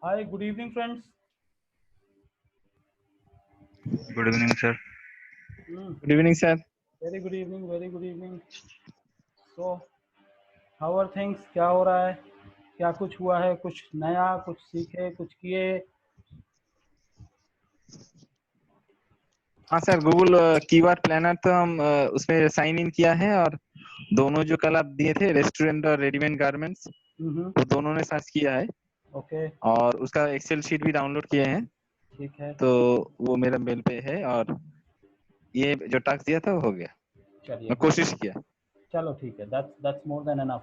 Hi, good evening, friends. Good evening, sir. Good evening, sir. Very good evening, very good evening. So, how are things? क्या हो रहा है? क्या कुछ हुआ है? कुछ नया, कुछ सीखे, कुछ किए? हाँ सर, गूगल कीवर्ड प्लानर तो हम उसमें साइन इन किया है और दोनों जो कल आप दिए थे रेस्टोरेंट और रेडीमेड गारमेंट्स वो दोनों ने सर्च किया है ओके, और उसका एक्सेल शीट भी डाउनलोड किए हैं। ठीक है। तो वो मेरा मेल पे है और ये जो टास्क दिया था वो हो गया। चलिए, मैं कोशिश किया। चलो ठीक है। That's more than enough.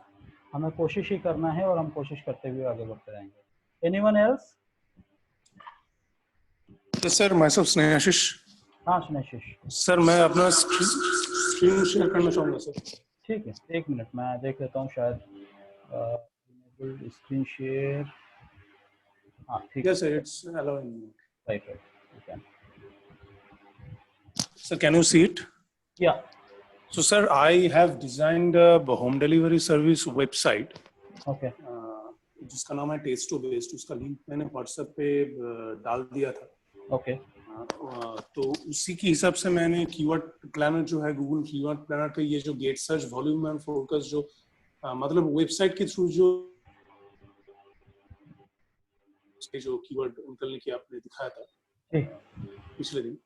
हमें कोशिश ही करना है और हम कोशिश करते हुए आगे बढ़ते रहेंगे। Anyone else? Yes, sir. Myself Snehashish. हाँ, स्नेहाशीष। सर मैं अपना स्क्रीन शेयर करना चाहूँगा सर। ठीक है, एक मिनट मैं देख लेता हूँ शायद स्क्रीन शेयर। हाँ, ठीक है। Yes, sir. It's allowing me. Right. You can. Sir, can you see it? Yeah. So, sir, I have designed a home delivery service website. Okay. जिसका नाम है टेस्ट टू बेस्ट। उसका लिंक मैंने WhatsApp पे डाल दिया था। Okay. तो उसी के हिसाब से मैंने कीवर्ड प्लानर जो है गूगल कीवर्ड प्लानर पे ये जो get search volume and focus जो मतलब वेबसाइट के थ्रू जो कीवर्ड निकलने की आपने दिखाया था पिछले दिन,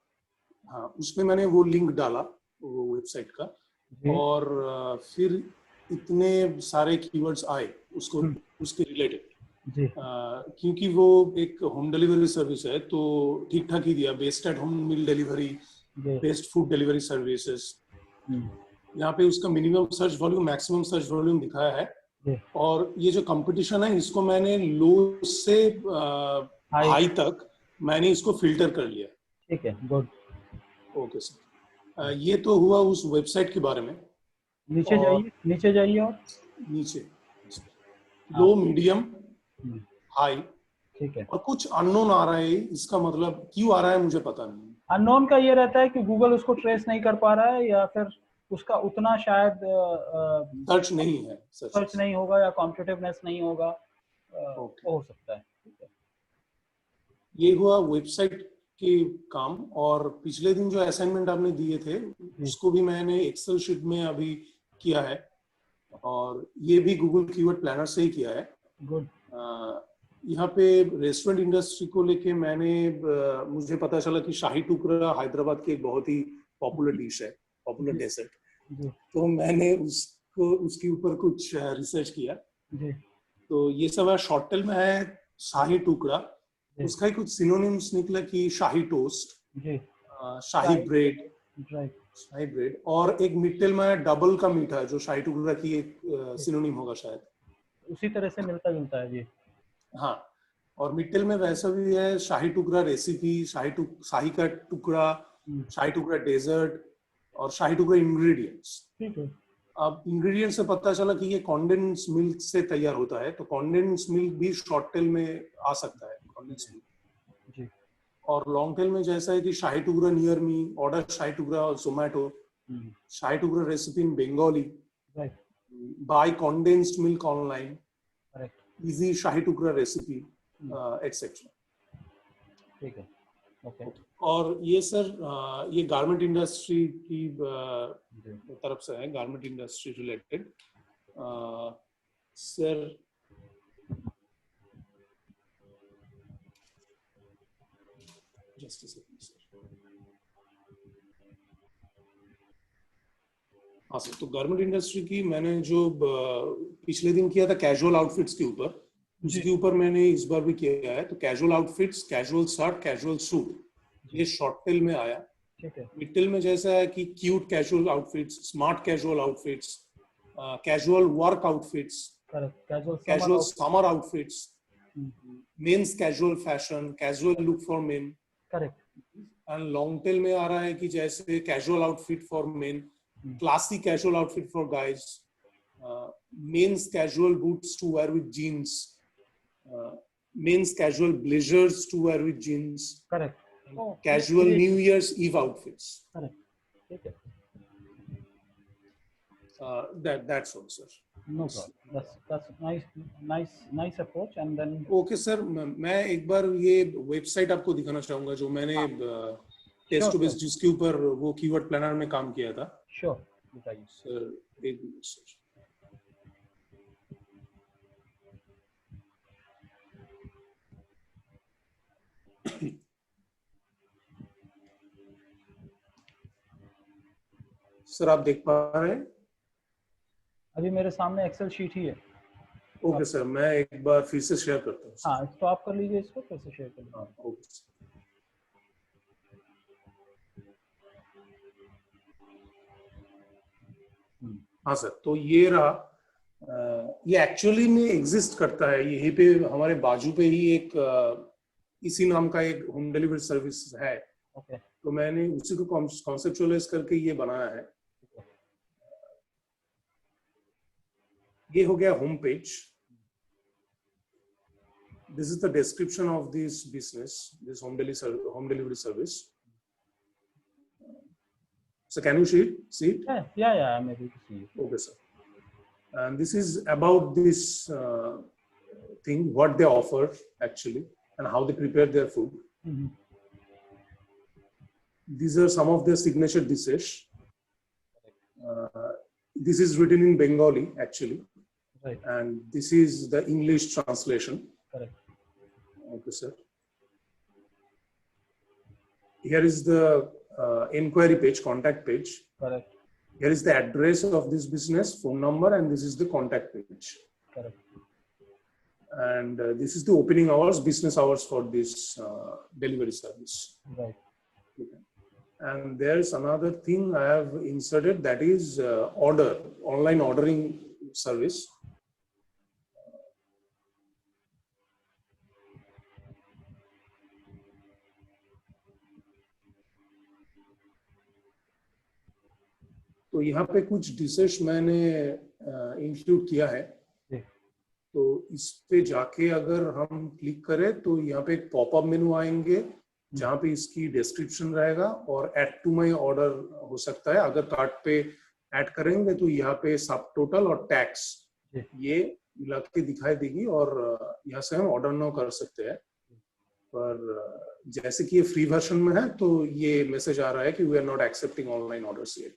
हाँ उसमें मैंने वो लिंक डाला वो वेबसाइट का और फिर इतने सारे कीवर्ड्स आए उसको उसके रिलेटेड क्योंकि वो एक होम डिलीवरी सर्विस है तो ठीक ठाक ही दिया। Best at home meal delivery, best food delivery services, यहाँ पे उसका minimum search volume maximum search volume दिखाया है और ये जो कंपटीशन है इसको मैंने लो से हाई तक मैंने इसको फिल्टर कर लिया। ठीक है, गुड। ओके सर, ये तो हुआ उस वेबसाइट के बारे में। नीचे जाइए, नीचे जाइए और नीचे लो मीडियम हाई, ठीक है। और कुछ अननोन आ रहा है। इसका मतलब क्यों आ रहा है मुझे पता नहीं। अननोन का ये रहता है कि गूगल उसको ट्रेस नहीं कर पा रहा है या फिर उसका उतना शायद सर्च नहीं है, सर्च नहीं होगा या कॉम्पिटिटिवनेस नहीं होगा, हो सकता है। ये हुआ वेबसाइट के काम। और पिछले दिन जो असाइनमेंट आपने दिए थे उसको भी मैंने एक्सेल शीट में अभी किया है और ये भी गूगल कीवर्ड प्लानर से ही किया है। गुड। यहाँ पे रेस्टोरेंट इंडस्ट्री को लेके मैंने मुझे पता चला कि शाही टुकड़ा हैदराबाद की एक बहुत ही पॉपुलर डिश है, पॉपुलर डेजर्ट। तो मैंने उसको उसके ऊपर कुछ रिसर्च किया। तो ये सब शॉर्ट टेल में है शाही टुकड़ा, उसका ही कुछ सिनोनिम्स निकला कि शाही टोस्ट, शाही ब्रेड, शाही ब्रेड, और एक मिड टेल में डबल का मीठा जो शाही टुकड़ा की एक सिनोनिम होगा शायद, उसी तरह से मिलता जुलता है जी। हाँ, और मिड टेल में वैसा भी है शाही टुकड़ा रेसिपी, शाही का टुकड़ा, शाही टुकड़ा डेजर्ट और शाही टुकड़ा इंग्रेडिएंट्स। ठीक है। अब इंग्रेडिएंट से पता चला कि ये कॉन्डेंस मिल्क से तैयार होता है, तो कॉन्डेंस मिल्क भी शॉर्ट टेल में आ सकता है, कॉन्डेंस मिल्क। और लॉन्ग टेल में जैसा है कि शाही टुकड़ा नियर मी, ऑर्डर शाही टुकड़ा और Zomato, shahi tukda recipe in Bengali, by condensed milk online, easy shahi tukda recipe etcetera. ठीक है, ओके। और ये सर ये गारमेंट इंडस्ट्री की तरफ से है, garment industry related. Sir just a second sir. हाँ सर, तो गारमेंट इंडस्ट्री की मैंने जो पिछले दिन किया था कैजुअल आउटफिट्स के ऊपर, उसके ऊपर मैंने इस बार भी किया है। तो casual outfits, casual shirt, casual suit, ये शॉर्ट टेल में आया। मिड टेल में जैसा है कि cute casual outfits, smart casual outfits, casual work outfits, casual summer outfits, men's casual fashion, casual look for men. Correct. And long tail में आ रहा है कि जैसे casual outfit for men, classy casual outfit for guys, men's casual boots to wear with jeans, men's casual blazers to wear with jeans. Correct. Casual New Year's Eve outfits. Correct. Okay. That's all, sir. No problem. That's nice approach. And then okay sir, मैं एक बार ये website आपको दिखाना चाहूंगा जो मैंने test to base जिसके ऊपर वो कीवर्ड प्लानर में काम किया था. श्योर, बताइए सर. एक मिनट सर. सर आप देख पा रहे हैं? अभी मेरे सामने एक्सेल शीट ही है. ओके सर, मैं एक बार फिर से शेयर करता हूँ. हाँ, स्टॉप कर लीजिए इसको, फिर से शेयर कर लीजिए. हाँ, ओके. हाँ सर, तो ये रहा. ये एक्चुअली में एग्जिस्ट करता है. यहीं पे हमारे बाजू पे ही एक इसी नाम का एक होम डिलीवरी सर्विस है. ओके. तो मैंने उसी को कॉन्सेप्चुअलाइज करके ये बनाया है. ये हो गया home page. This is the description of this business, this home delivery service. So can you see it? Yeah, I'm able to see it. Okay, sir. And this is about this thing, what they offer actually, and how they prepare their food. Mm-hmm. These are some of their signature dishes. This is written in Bengali actually. Right. And this is the English translation. Correct. Okay, sir. Here is the inquiry page, contact page. Correct. Here is the address of this business, phone number, and this is the contact page. Correct. And this is the opening hours, business hours for this delivery service. Right. Okay. And there's another thing I have inserted, that is online ordering service. तो यहाँ पे कुछ dishes मैंने include किया है. तो इस पे जाके अगर हम क्लिक करें तो यहाँ पे एक पॉपअप मेनू आएंगे जहाँ पे इसकी डिस्क्रिप्शन रहेगा और ऐड टू माय ऑर्डर हो सकता है. अगर कार्ट पे ऐड करेंगे तो यहाँ पे सब टोटल और टैक्स ये मिला के दिखाई देगी और यहाँ से हम ऑर्डर नाउ कर सकते हैं. पर जैसे कि ये फ्री वर्जन में है तो ये मैसेज आ रहा है कि we are not accepting online orders yet.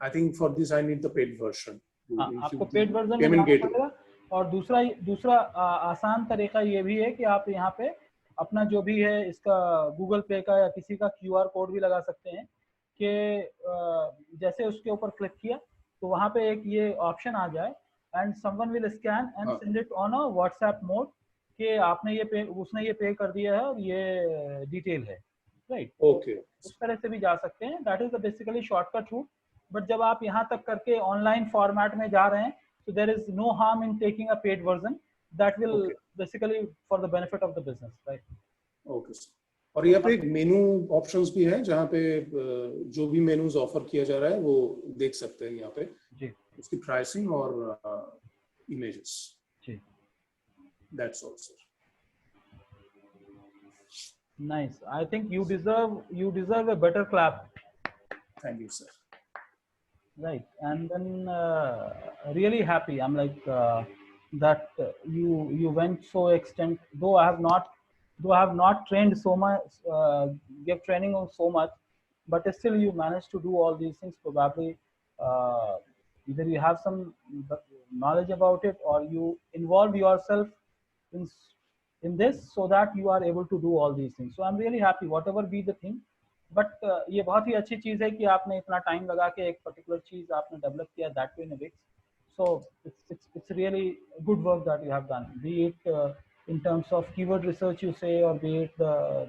I think for this I need the paid version. आपको पेड वर्जन लेना पड़ेगा. और दूसरा आसान तरीका ये भी है कि आप यहाँ पे अपना जो भी है इसका गूगल पे का या किसी का QR कोड भी लगा सकते हैं कि जैसे उसके ऊपर क्लिक किया तो वहाँ पे एक ये ऑप्शन आ जाए and someone will scan and send it on a WhatsApp mode कि आपने उसने ये पे कर दिया है और ये डिटेल है. राइट. ओके. उस तरह से भी जा सकते हैं. That is the basically shortcut route. But जब आप यहाँ तक करके ऑनलाइन फॉर्मेट में जा रहे हैं so there is no harm in taking a paid version that will basically for the benefit of the business, right? Okay. और यहाँ पे एक मेनू ऑप्शंस भी है जहाँ पे जो भी मेनूज ऑफर किया जा रहा है वो देख सकते हैं यहाँ पे जी. उसकी प्राइसिंग और इमेजेस जी. That's all, sir. Nice. I think you deserve a better clap. Thank you, sir. Right. And then really happy. I'm like that you went so extent. Though I have not trained so much, give training on so much, but still you managed to do all these things. Probably either you have some knowledge about it or you involve yourself in this so that you are able to do all these things. So I'm really happy, whatever be the thing. But ये बहुत ही अच्छी चीज है कि आपने इतना time लगा के एक पर्टिकुलर चीज आपने डेवलप किया that way in a week. So it's really good work that you have done, be it in terms of keyword research you say or be it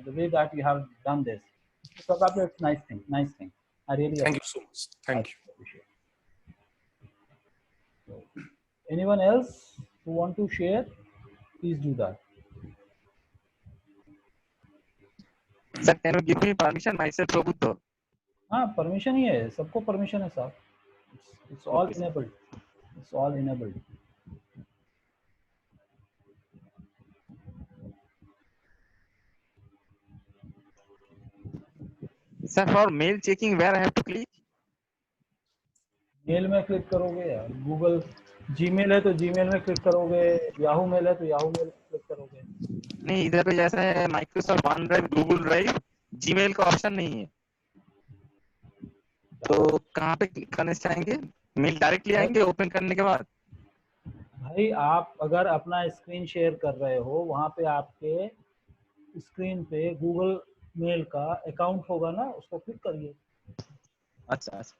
the way that you have done this. So probably it's nice thing. I really thank you so much. Thank you. Appreciate it. So, anyone else who want to share, please do that. Sir, can you give me permission? Myself Prabhuddha. हाँ, permission ही है, सबको permission है साहब. It's all enabled. It's all enabled. Sir, for mail checking, where I have to click? Mail में click करोगे या Google Gmail है तो जीमेल में क्लिक करोगे, याहू मेल है तो याहू मेल में क्लिक करोगे। नहीं, इधर पे जैसा है Microsoft one drive, Google drive, Gmail का ऑप्शन नहीं है, तो कहाँ पे क्लिक करने चाहेंगे? मेल डायरेक्टली आएंगे ओपन करने के बाद? भाई आप अगर अपना स्क्रीन शेयर कर रहे हो, वहां पे आपके स्क्रीन पे गूगल मेल का अकाउंट होगा ना, उसको क्लिक करिए। अच्छा अच्छा।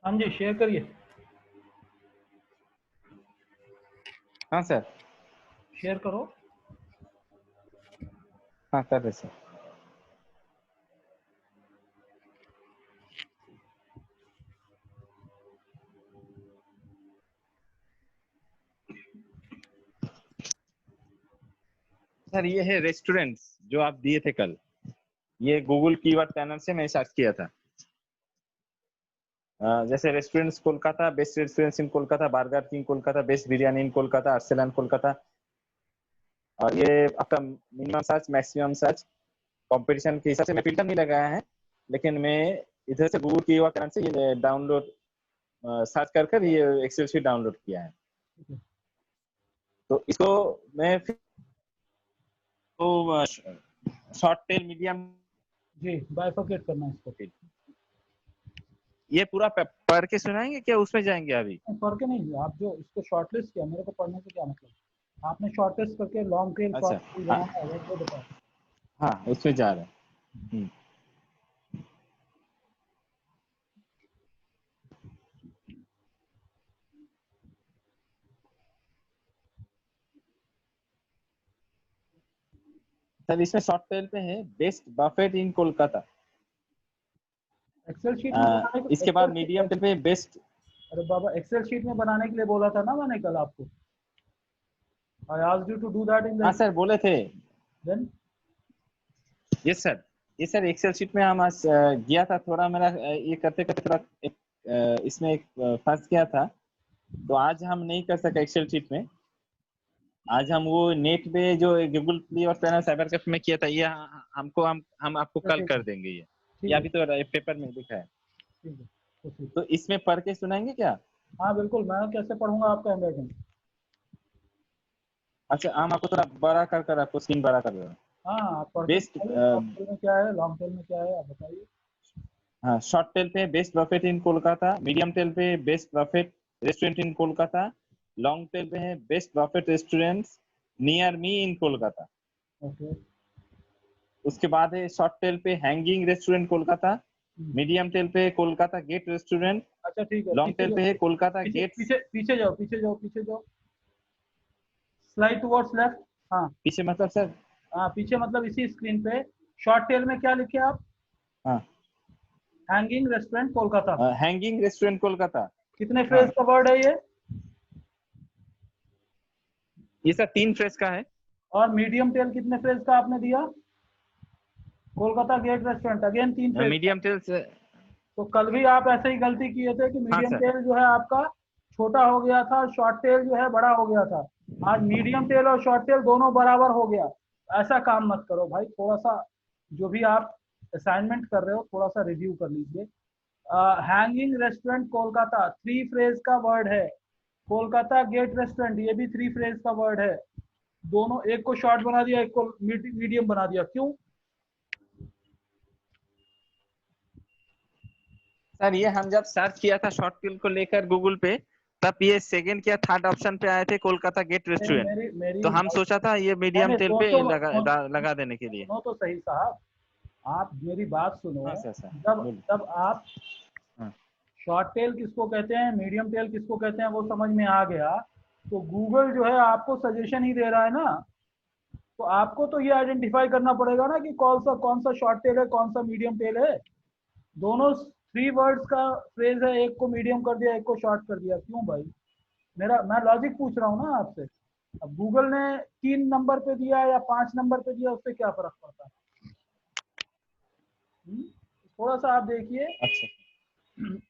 हाँ जी, शेयर करिए। हाँ सर। शेयर करो। हाँ कर रहे सर। सर ये है रेस्टोरेंट्स जो आप दिए थे कल, ये गूगल कीवर्ड प्लानर से मैं सर्च किया था। जैसे restaurants Kolkata, best restaurants in Kolkata, Burger King Kolkata, best biryani in Kolkata, Arsalan Kolkata, और ये आपका minimum search, maximum search, competition के हिसाब से मैं फिल्टर नहीं लगाया है, लेकिन मैं इधर से गूगल कीवर्ड प्लानर से ये डाउनलोड सर्च कर ये एक्सेल शीट डाउनलोड किया है। तो इसको मैं तो शॉर्ट टेल, मीडियम, जी बाइफरकेट करना है इसको। ये पूरा पढ़ के सुनाएंगे क्या, उसमें जाएंगे अभी? पढ़ के नहीं, आप जो इसको शॉर्टलिस्ट किया, मेरे को पढ़ने से क्या मतलब? आपने शॉर्टलिस्ट करके लॉन्ग टेल अच्छा बनाना है वो बताओ। हाँ उसमें जा रहे हैं। सर इसमें शॉर्ट टेल पे है best buffet in Kolkata, Excel sheet में बनाने के इसके बाद मीडियम टेल पे बेस्ट। अरे बाबा, एक्सेल शीट में बनाने के लिए बोला था ना मैंने कल आपको। I asked you to do that in हाँ द सर बोले थे। देन। यस सर, ये सर एक्सेल शीट में हम आज गया था, थोड़ा मेरा ये करते करते थोड़ा इसमें एक फंस गया था, तो आज हम नहीं कर सके एक्सेल शीट में। आज हम वो नेट पे जो गूगल प्ले और प्लानर साइबर कैफे में किया था, ये हमको हम आपको कल कर देंगे। ये अभी तो पेपर में लिखा है, ठीक है। तो इसमें पढ़ के सुनाएंगे क्या? हाँ बिल्कुल, मैं कैसे पढ़ूंगा आपका हैंडराइटिंग। अच्छा हम आपको थोड़ा बड़ा कर आपको स्क्रीन बड़ा कर रहे हैं। हाँ आप पढ़ के बेस्ट शॉर्ट टेल में क्या है, लॉन्ग टेल में क्या है, आप बताइए। हाँ शॉर्ट टेल पे best buffet in Kolkata, medium tail पे best buffet restaurant in Kolkata, long tail पे है best buffet restaurants near me in Kolkata. Okay. उसके बाद है शॉर्ट टेल पे hanging restaurant Kolkata, medium tail पे कोलकाता गेट रेस्टोरेंट, अच्छा ठीक है, लॉन्ग टेल पे है कोलकाता गेट। पीछे पीछे जाओ, पीछे जाओ, पीछे जाओ, स्लाइड टुवर्ड्स लेफ्ट। हाँ पीछे मतलब सर? हाँ पीछे मतलब इसी स्क्रीन पे शॉर्ट टेल में क्या लिखे आप? हाँ hanging restaurant Kolkata. Hanging restaurant Kolkata. कितने फ्रेज का वर्ड है ये सर 3 फ्रेज का है। और मीडियम टेल कितने फ्रेज का आपने दिया? Kolkata gate restaurant again 3 phrase. Medium tail से तो कल भी आप ऐसे ही गलती किए थे कि मीडियम सर। टेल जो है आपका छोटा हो गया था, शॉर्ट टेल जो है बड़ा हो गया था। आज मीडियम टेल और शॉर्ट टेल दोनों बराबर हो गया। ऐसा काम मत करो भाई, थोड़ा सा जो भी आप असाइनमेंट कर रहे हो थोड़ा सा रिव्यू कर लीजिए। हैंगिंग रेस्टोरेंट कोलकाता 3 फ्रेज का वर्ड है। कोलकाता गेट रेस्टोरेंट ये भी 3 फ्रेज का वर्ड है। दोनों, एक को शॉर्ट बना दिया, एक को मीडियम बना दिया, क्यों? सर ये हम जब सर्च किया था शॉर्ट टेल को लेकर गूगल पे, तब ये सेकंड या थर्ड ऑप्शन पे आए थे कोलकाता गेट रेस्टोरेंट, तो हम सोचा था ये मीडियम टेल पे लगा देने के लिए। सुनो तो सही साहब, आप मेरी बात सुनो। हाँ सर जब आप शॉर्ट टेल किसको कहते हैं, मीडियम टेल किसको कहते हैं, वो समझ में आ गया। तो गूगल जो है आपको सजेशन ही दे रहा है ना, तो आपको तो ये आइडेंटिफाई करना पड़ेगा ना कि कौन सा शॉर्ट टेल है, कौन सा मीडियम टेल है। दोनों 3 वर्ड्स का फ्रेज है, एक को मीडियम कर दिया, एक को शॉर्ट कर दिया, क्यों भाई? मैं लॉजिक पूछ रहा हूँ ना आपसे। अब गूगल ने 3 नंबर पे दिया या 5 नंबर पे दिया, उससे क्या फर्क पड़ता है? थोड़ा सा आप देखिए। अच्छा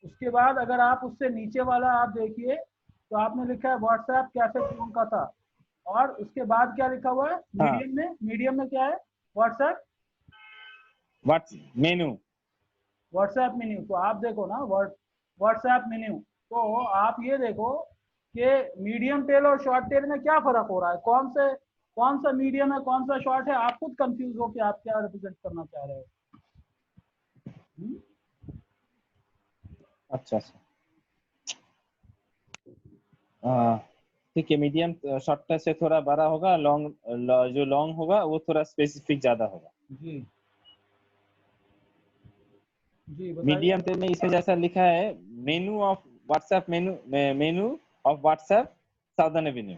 उसके बाद अगर आप उससे नीचे वाला आप देखिए, तो आपने लिखा है व्हाट्सएप कैफे क्लोन का था, और उसके बाद क्या लिखा हुआ है हाँ मीडियम में क्या है? व्हाट्सएप मेनू व्हाट्सएप मेन्यू। तो आप देखो ना व्हाट्सएप मेन्यू, तो आप ये देखो कि मीडियम टेल और शॉर्ट टेल में क्या फर्क हो रहा है, कौन सा मीडियम है, कौन सा शॉर्ट है, आप खुद कंफ्यूज हो कि आप क्या रिप्रेजेंट करना चाह रहे हो। अच्छा अच्छा ठीक है। मीडियम शॉर्ट से थोड़ा बड़ा होगा, जो लॉन्ग होगा वो थोड़ा स्पेसिफिक ज्यादा होगा। जी जी बताइए। मीडियम टेल में इसमें जैसा लिखा है मेनू of WhatsApp, menu of WhatsApp southern Avenue.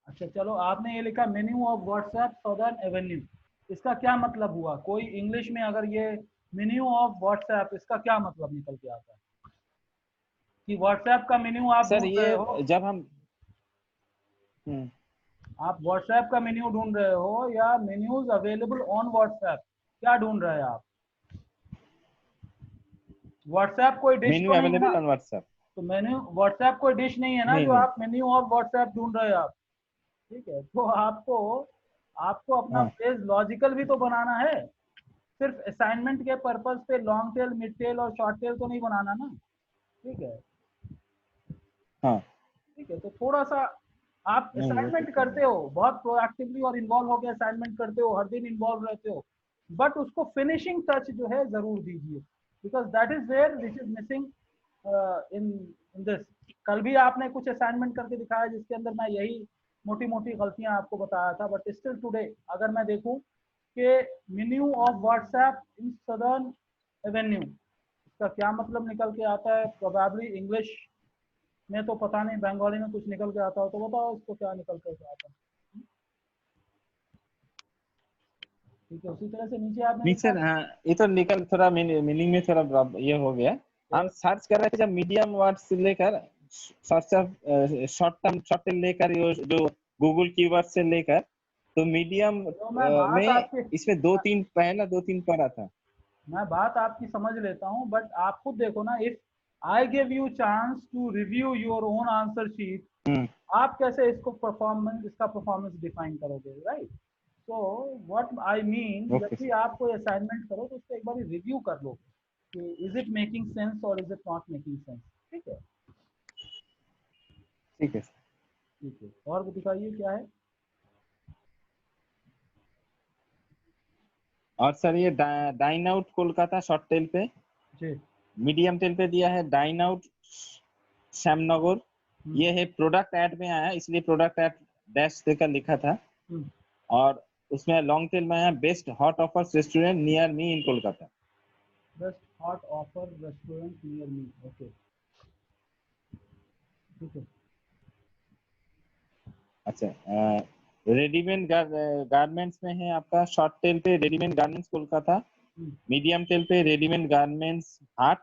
अच्छा चलो, आपने ये लिखा menu of WhatsApp southern Avenue, इसका क्या मतलब हुआ? कोई इंग्लिश में अगर ये मेन्यू ऑफ व्हाट्सएप, इसका क्या मतलब निकल के आता है? कि व्हाट्सएप का मेन्यू आप सर ढूंढ रहे ये हो, जब हम आप व्हाट्सएप का मेन्यू ढूंढ रहे हो या मेन्यूज अवेलेबल ऑन व्हाट्सएप, क्या ढूंढ रहे हैं आप? व्हाट्सएप कोई डिश मेनू तो नहीं है ना, अवेलेबल ऑन व्हाट्सएप। तो मेन्यू व्हाट्सएप कोई डिश नहीं है ना नहीं जो नहीं। आप मेन्यू ऑफ व्हाट्सएप ढूंढ रहे हो आप। ठीक है, तो आपको आपको अपना हाँ फ्रेज लॉजिकल भी तो बनाना है, सिर्फ असाइनमेंट के पर्पज पे लॉन्ग टेल, मिड टेल और शॉर्ट टेल तो नहीं बनाना ना। ठीक है, हाँ ठीक है, तो थोड़ा सा आप नहीं वो तो असाइनमेंट ठीक है। करते हो बहुत प्रोएक्टिवली और इन्वॉल्व होकर असाइनमेंट करते हो, हर दिन इन्वॉल्व रहते हो, बट उसको फिनिशिंग टच जो है जरूर दीजिए, because that is where which is missing in in this. कल भी आपने कुछ असाइनमेंट करके दिखाया जिसके अंदर मैं यही मोटी मोटी गलतियां आपको बताया था, बट स्टिल टुडे अगर मैं देखूं कि menu of WhatsApp in southern Avenue, इसका क्या मतलब निकल के आता है? प्रोबेबली इंग्लिश में तो पता नहीं, बंगाली में कुछ निकल के आता हो तो बताओ इसको क्या निकल के आता है। ठीक है, उसी तरह से नीचे आपने नहीं लिखा सर, हाँ ये तो निकल थोड़ा मीनिंग में थोड़ा ये हो गया। हम है सर्च कर रहे थे जब मीडियम वर्ड से लेकर शॉर्ट टेल लेकर जो गूगल कीवर्ड से लेकर, तो मीडियम तो मैं बात में आपके इसमें दो तीन पढ़ा था। मैं बात आपकी समझ लेता हूँ, बट आप खुद देखो ना, if I give you chance to review your own answer sheet, hmm आप कैसे इसका परफॉर्मेंस डिफाइन करोगे, right? So what I mean, जब ओके भी सर आप कोई असाइनमेंट करो तो उसको एक बार रिव्यू कर लो कि इज इट मेकिंग सेंस और is it not making sense. ठीक है, ठीक है सर। ठीक है, और भी दिखाइए क्या है। और सर ये dine out Kolkata short tail पे, जी। मीडियम टेल पे दिया है डाइन आउट श्यामनगर। हम्म, ये है प्रोडक्ट ऐड में आया, इसलिए प्रोडक्ट ऐड डैश देकर लिखा था। हम्म, और उसमें लॉन्ग टेल में है best hot offers restaurant near me in Kolkata. Best hot offer restaurant near me, okay, ठीक है। अच्छा रेडीमेड गारमेंट्स में है आपका शॉर्ट टेल पे readymade garments Kolkata, medium tail पे readymade garments haat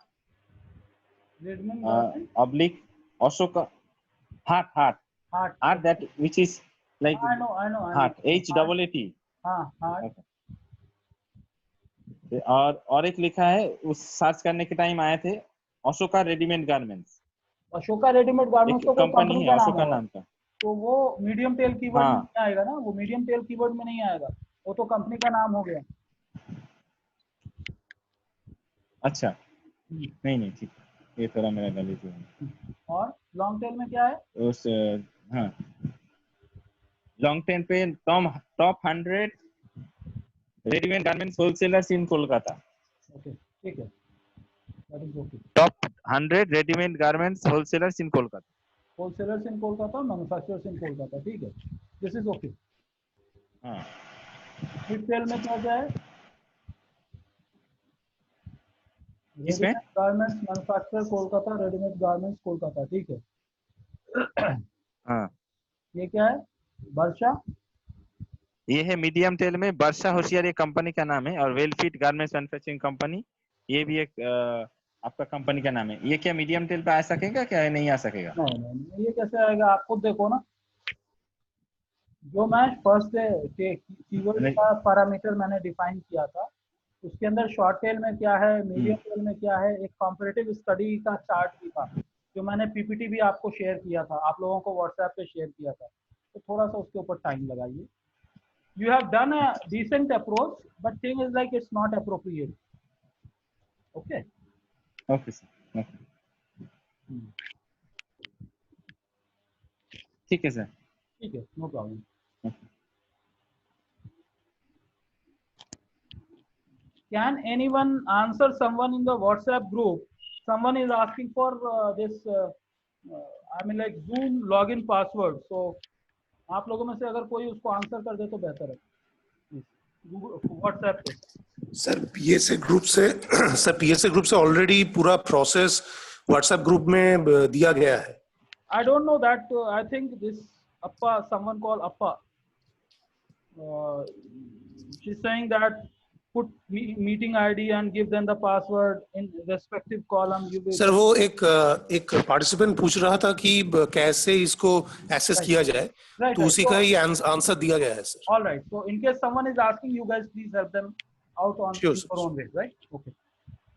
Redmond garden, oblique Ashok haat haat heart, haat okay. That which is like I know, haat H heart, double A T. हाँ heart. और एक लिखा है, उस सर्च करने के टाइम आए थे Ashoka readymade garments, Ashoka readymade garments एक तो कोई कंपनी कंपनी है का नाम अशोका होगा, नाम का। तो वो मीडियम टेल कीवर्ड में हाँ नहीं आएगा ना, वो मीडियम टेल कीवर्ड में नहीं आएगा, वो तो कंपनी का नाम हो गया। अच्छा नहीं नहीं ठीक है, ये थोड़ा मेरा गलती है। और लॉन्ग टेल में क्या है? उस हाँ लॉन्ग टेल पे टॉप 100 रेडीमेड गारमेंट्स होलसेलर्स इन कोलकाता। ओके, ठीक है, that is okay. Top 100 readymade garments wholesalers in Kolkata. Wholesalers in Kolkata, manufacturers इन कोलकाता, ठीक है, दिस इज ओके। हाँ मिड टेल में क्या क्या है? इसमें garments manufacturer Kolkata, readymade garments Kolkata, ठीक है। हाँ, ये क्या है? वर्षा। ये है मीडियम टेल में वर्षा होशियार, ये कंपनी का नाम है, और वेलफिट गारमेंट्स मैन्युफैक्चरिंग कंपनी, ये भी एक आपका कंपनी का नाम है। ये क्या मीडियम टेल पे आ सकेगा क्या, नहीं आ सकेगा? नहीं नहीं नहीं, ये कैसे आएगा? आप खुद देखो ना, जो मैं फर्स्ट कीवर्ड नहीं। का पैरामीटर मैंने डिफाइन किया था, उसके अंदर शॉर्ट टेल में क्या है, मीडियम टेल में क्या है, एक कॉम्परेटिव स्टडी का चार्ट भी था, जो मैंने पीपीटी भी आपको शेयर किया था, आप लोगों को व्हाट्सएप पे शेयर किया था। तो थोड़ा सा उसके ऊपर टाइम लगाइए। You have done a decent approach, but thing is like it's not appropriate. Okay. Okay sir, okay, ठीक है सर, ठीक है, no problem. Can anyone answer someone in the WhatsApp group? Someone is asking for this, I mean like Zoom login password. So आप लोगों में से अगर कोई उसको आंसर कर दे तो बेहतर है व्हाट्सएप पे। सर पीएसए ग्रुप से सर पीएसए ग्रुप से ऑलरेडी पूरा प्रोसेस व्हाट्सएप ग्रुप में दिया गया है। I don't know that. I think this Appa, someone called Appa, she's saying that put meeting ID and give them the password in respective column. You will sir वो एक participant पूछ रहा था कि कैसे इसको एक्सेस किया जाए, right, तो right. उसी का ही आंसर दिया गया है sir. All right. So in case someone is asking, you guys please help them out on Sure, your sir. own way, right? Okay.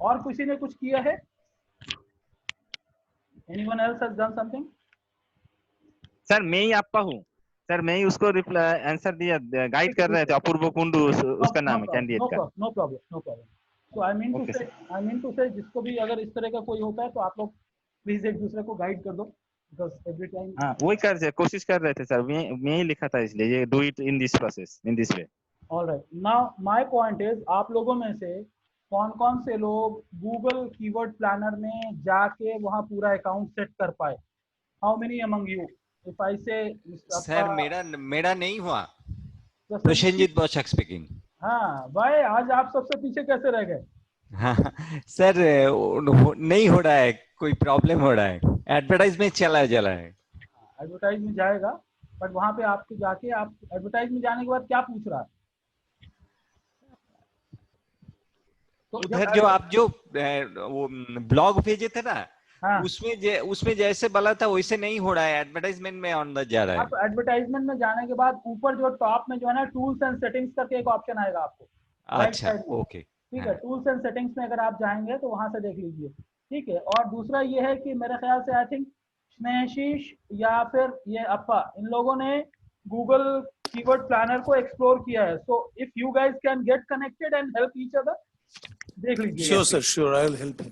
और किसी ने कुछ किया है? Anyone else has done something? Sir मैं ही आपका हूँ सर, मैं ही उसको रिप्लाई आंसर दिया, गाइड कर रहे थे, अपूर्व कुंडू उसका नाम है कैंडिडेट का। No problem, no problem. So I mean to say, जिसको भी अगर इस तरह का कोई होता है तो आप लोग प्लीज एक दूसरे को गाइड कर दो, because every time. हाँ, वही कोशिश कर रहे थे सर, मैं ही लिखा था, इसलिए ये do it in this process, in this way. All right. Now my point is, आप लोगों में से कौन-कौन से लोग Google कीवर्ड प्लानर में जाके वहाँ पूरा अकाउंट सेट कर पाए? How many among you? If I say sir मेरा नहीं हुआ। प्रसेनजीत बौछक स्पीकिंग। हाँ भाई, आज आप सबसे पीछे कैसे रह गए? हाँ सर, नहीं हो रहा है, कोई प्रॉब्लम हो रहा है, एडवर्टाइज में चला जा रहा है। एडवर्टाइज में जाएगा, बट वहां पे आपके जाके आप एडवर्टाइज में जाने के बाद क्या पूछ रहा है? तो उधर जो आप जो वो ब्लॉग भेजे थे ना, हाँ, उसमें जैसे बोला था वैसे नहीं हो रहा है, एडवर्टाइजमेंट में अंदर जा रहा है। आप एडवर्टाइजमेंट में जाने के बाद ऊपर जो टॉप में जो है ना, टूल्स एंड सेटिंग्स करके एक ऑप्शन आएगा आपको। अच्छा, ओके, ठीक है, टूल्स एंड सेटिंग्स में अगर आप जाएंगे तो वहां से देख लीजिए। ठीक है, और दूसरा ये है कि मेरे ख्याल से आई थिंक स्नेहशीष या फिर ये अप्पा, इन लोगों ने गूगल कीवर्ड प्लानर को एक्सप्लोर किया है। So if you guys can get connected and help each other, देख लीजिए। Sure sir, sure, I will help him.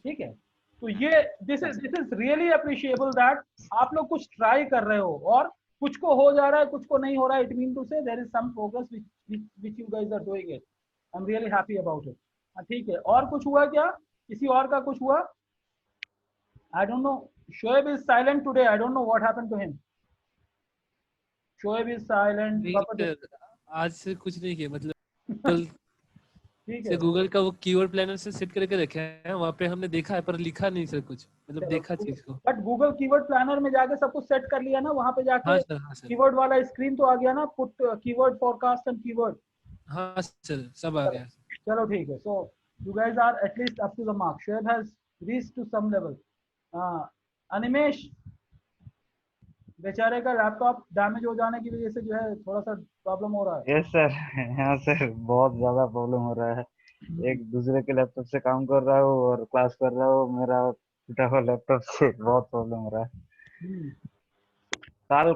ठीक है, तो ये this is really appreciable that आप लोग कुछ ट्राई कर रहे हो और कुछ को हो जा रहा है, कुछ को नहीं हो रहा है। It mean to say there is some progress which you guys are doing it. I am really happy about it. ठीक है, और कुछ हुआ क्या? किसी और का कुछ हुआ? I don't know, Shoaib is silent today, I don't know what happened to him. Shoaib is silent. आज से कुछ नहीं किया, मतलब कल ठीक से है, गूगल का वो कीवर्ड प्लानर से सेट करके रखे हैं, वहाँ पे हमने देखा है पर लिखा नहीं सर कुछ, मतलब देखा चीज को। बट गूगल कीवर्ड प्लानर में जाके सब कुछ सेट कर लिया ना, वहां पे जाके हाँ सर, हाँ सर, कीवर्ड वाला स्क्रीन तो आ गया ना, put keyword forecast and keyword. हाँ सर, सब आ गया। चलो ठीक है, so you guys are at least up to the mark. Shoaib has reached to some level. Animesh, बेचारे का लैपटॉप डैमेज हो जाने की वजह से जो है थोड़ा सा प्रॉब्लम हो रहा है। यस सर, हाँ सर, बहुत ज्यादा प्रॉब्लम हो रहा है। एक दूसरे के लैपटॉप से काम कर रहा हूँ और क्लास कर रहा हूँ, मेरा टूटा हुआ लैपटॉप से बहुत प्रॉब्लम हो रहा है। काल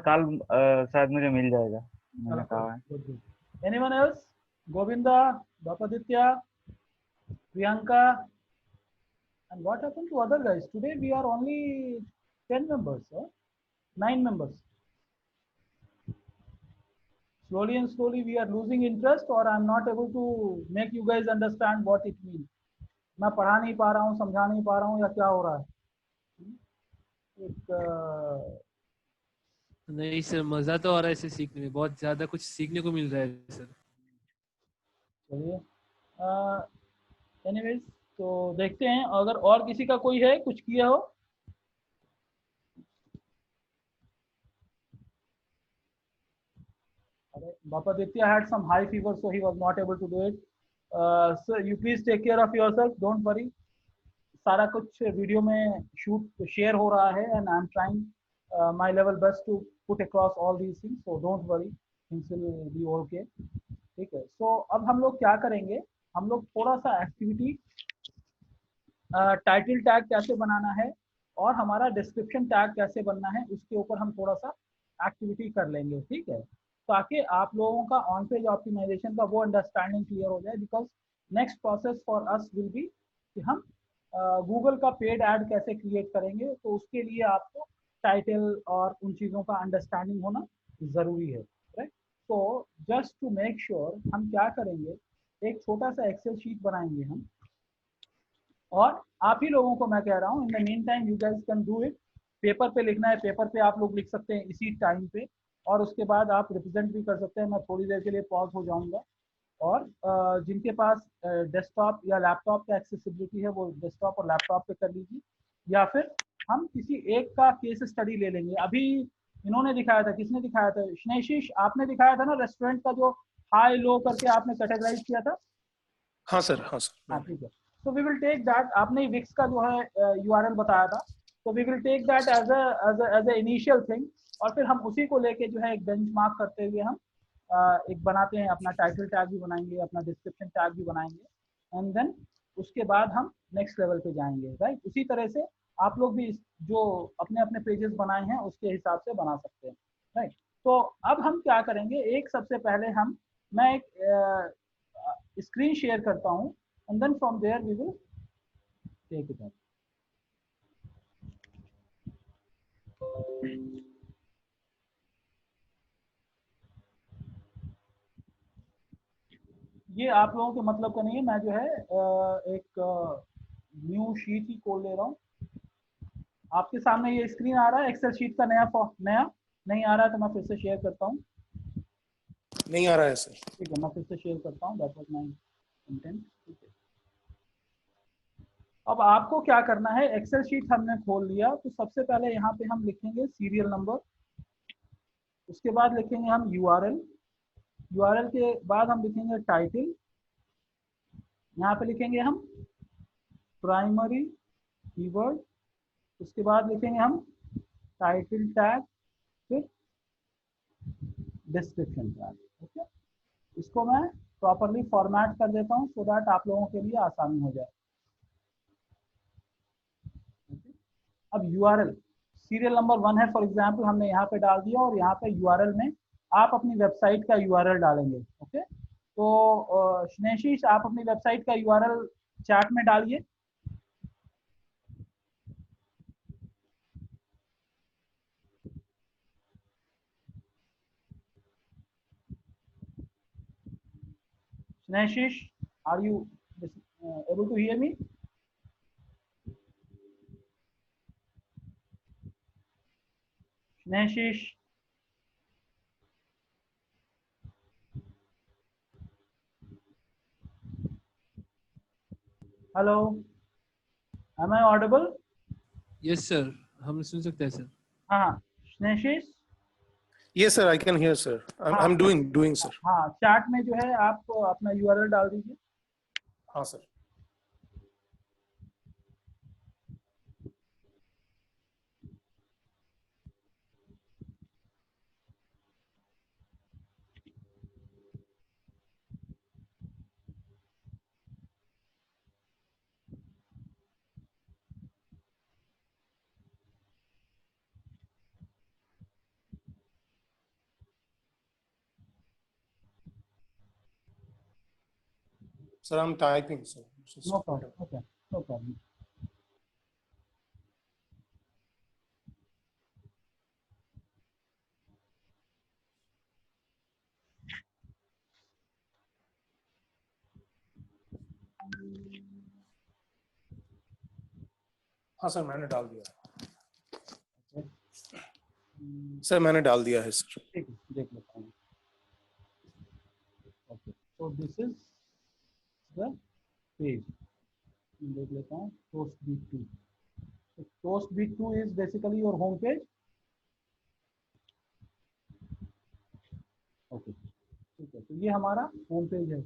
शायद मुझे मिल जाएगा, मैंने कहा है। Anyone else? Govinda, Bapaditya, Priyanka, and what happened to other guys? Today we are only 10 members, 9 members. Slowly and slowly we are losing interest, or I'm not able to make you guys understand what it means. मैं पढ़ा नहीं पा रहा हूँ, समझा नहीं पा रहा हूँ, या क्या हो रहा है? नहीं सर, मजा तो आ रहा है इसे सीखने में, बहुत ज्यादा कुछ सीखने को मिल रहा है सर। चलिए, एनीवेज, तो देखते हैं अगर और किसी का कोई है कुछ किया हो। Bapa Ditya had some high fever, so he was not able to do it. So you please take care of yourself. Don't worry. सारा कुछ वीडियो में शूट शेयर हो रहा है and I am trying my level best to put across all these things, so don't worry, things will be okay. ठीक है, सो अब हम लोग क्या करेंगे, हम लोग थोड़ा सा एक्टिविटी टाइटल टैग कैसे बनाना है और हमारा डिस्क्रिप्शन टैग कैसे बनना है उसके ऊपर हम थोड़ा सा एक्टिविटी कर लेंगे। ठीक है, ताकि आप लोगों का ऑन पेज ऑप्टिमाइजेशन का वो अंडरस्टैंडिंग क्लियर हो जाए, because next process for us will be कि हम गूगल का पेड ऐड कैसे क्रिएट करेंगे, तो उसके लिए आपको टाइटल और उन चीज़ों का अंडरस्टैंडिंग होना ज़रूरी है। राइट, तो जस्ट टू मेक श्योर हम क्या करेंगे, एक छोटा सा एक्सेल शीट बनाएंगे हम, और आप ही लोगों को मैं कह रहा हूँ, in the mean time you guys can do it. Paper पे लिखना है, पेपर पे आप लोग लिख सकते हैं इसी टाइम पे, और उसके बाद आप रिप्रेजेंट भी कर सकते हैं। मैं थोड़ी देर के लिए पॉज हो जाऊंगा, और जिनके पास डेस्कटॉप या लैपटॉप का एक्सेसिबिलिटी है वो डेस्कटॉप और लैपटॉप पे कर लीजिए, या फिर हम किसी एक का केस स्टडी ले लेंगे। अभी इन्होंने दिखाया था, किसने दिखाया था, स्नेशिश आपने दिखाया था ना, रेस्टोरेंट का जो हाई लो करके आपने कैटेगराइज किया था। हाँ सर, हाँ सर। हाँ ठीक है, तो वी विल टेक दैट। आपने विक्स का जो है यूआरएल बताया था, तो we will take that as a initial thing, और फिर हम उसी को लेके जो है एक बेंचमार्क करते हुए हम एक बनाते हैं, अपना टाइटल टैग भी बनाएंगे, अपना डिस्क्रिप्शन टैग भी बनाएंगे, एंड देन उसके बाद हम नेक्स्ट लेवल पे जाएंगे। राइट, उसी तरह से आप लोग भी जो अपने अपने पेजेस बनाए हैं उसके हिसाब से बना सकते हैं। राइट, तो अब हम क्या करेंगे, एक सबसे पहले मैं एक स्क्रीन शेयर करता हूँ, and then from there we will take it up. ये आप लोगों के मतलब का नहीं है, मैं जो है एक न्यू शीट ही खोल ले रहा हूँ। आपके सामने ये स्क्रीन आ रहा है एक्सेल शीट का, नया नहीं आ रहा है तो मैं फिर से शेयर करता हूँ। नहीं आ रहा है सर। ठीक है, मैं फिर से शेयर करता हूँ, दैट वाज माय इंटेंट। ठीक है, अब आपको क्या करना है, एक्सेल शीट हमने खोल लिया, तो सबसे पहले यहाँ पे हम लिखेंगे सीरियल नंबर, उसके बाद लिखेंगे हम यूआरएल, यूआरएल के बाद हम लिखेंगे टाइटल, यहाँ पे लिखेंगे हम प्राइमरी कीवर्ड, उसके बाद लिखेंगे हम टाइटल टैग, फिर डिस्क्रिप्शन टैग। ओके, इसको मैं प्रॉपरली फॉर्मेट कर देता हूँ सो दैट आप लोगों के लिए आसानी हो जाए। अब यूआरएल सीरियल नंबर 1 है फॉर एग्जांपल, हमने यहाँ पे डाल दिया, और यहाँ पे यूआरएल में आप अपनी वेबसाइट का यूआरएल डालेंगे। ओके, तो स्नेशिश आप अपनी वेबसाइट का यूआरएल चैट में डालिए। Snashish, are you able to hear me? Snashish, hello, am I audible? Yes sir, हम सुन सकते हैं सर। हाँ, स्नेशिश, Yes sir, I can hear sir. I'm doing sir. हाँ, चैट में जो है आप अपना यूआरएल डाल दीजिए। हाँ sir. Sir, I'm typing sir. No problem. Okay, no problem. हाँ सर, मैंने डाल दिया सर, मैंने डाल दिया है सर। ठीक है, देख लेता हूँ। Okay, so this is the page. मैं देख लेता हूँ toast beat 2। Toast beat 2 is basically your home page. Okay ठीक है, तो ये हमारा होम पेज है।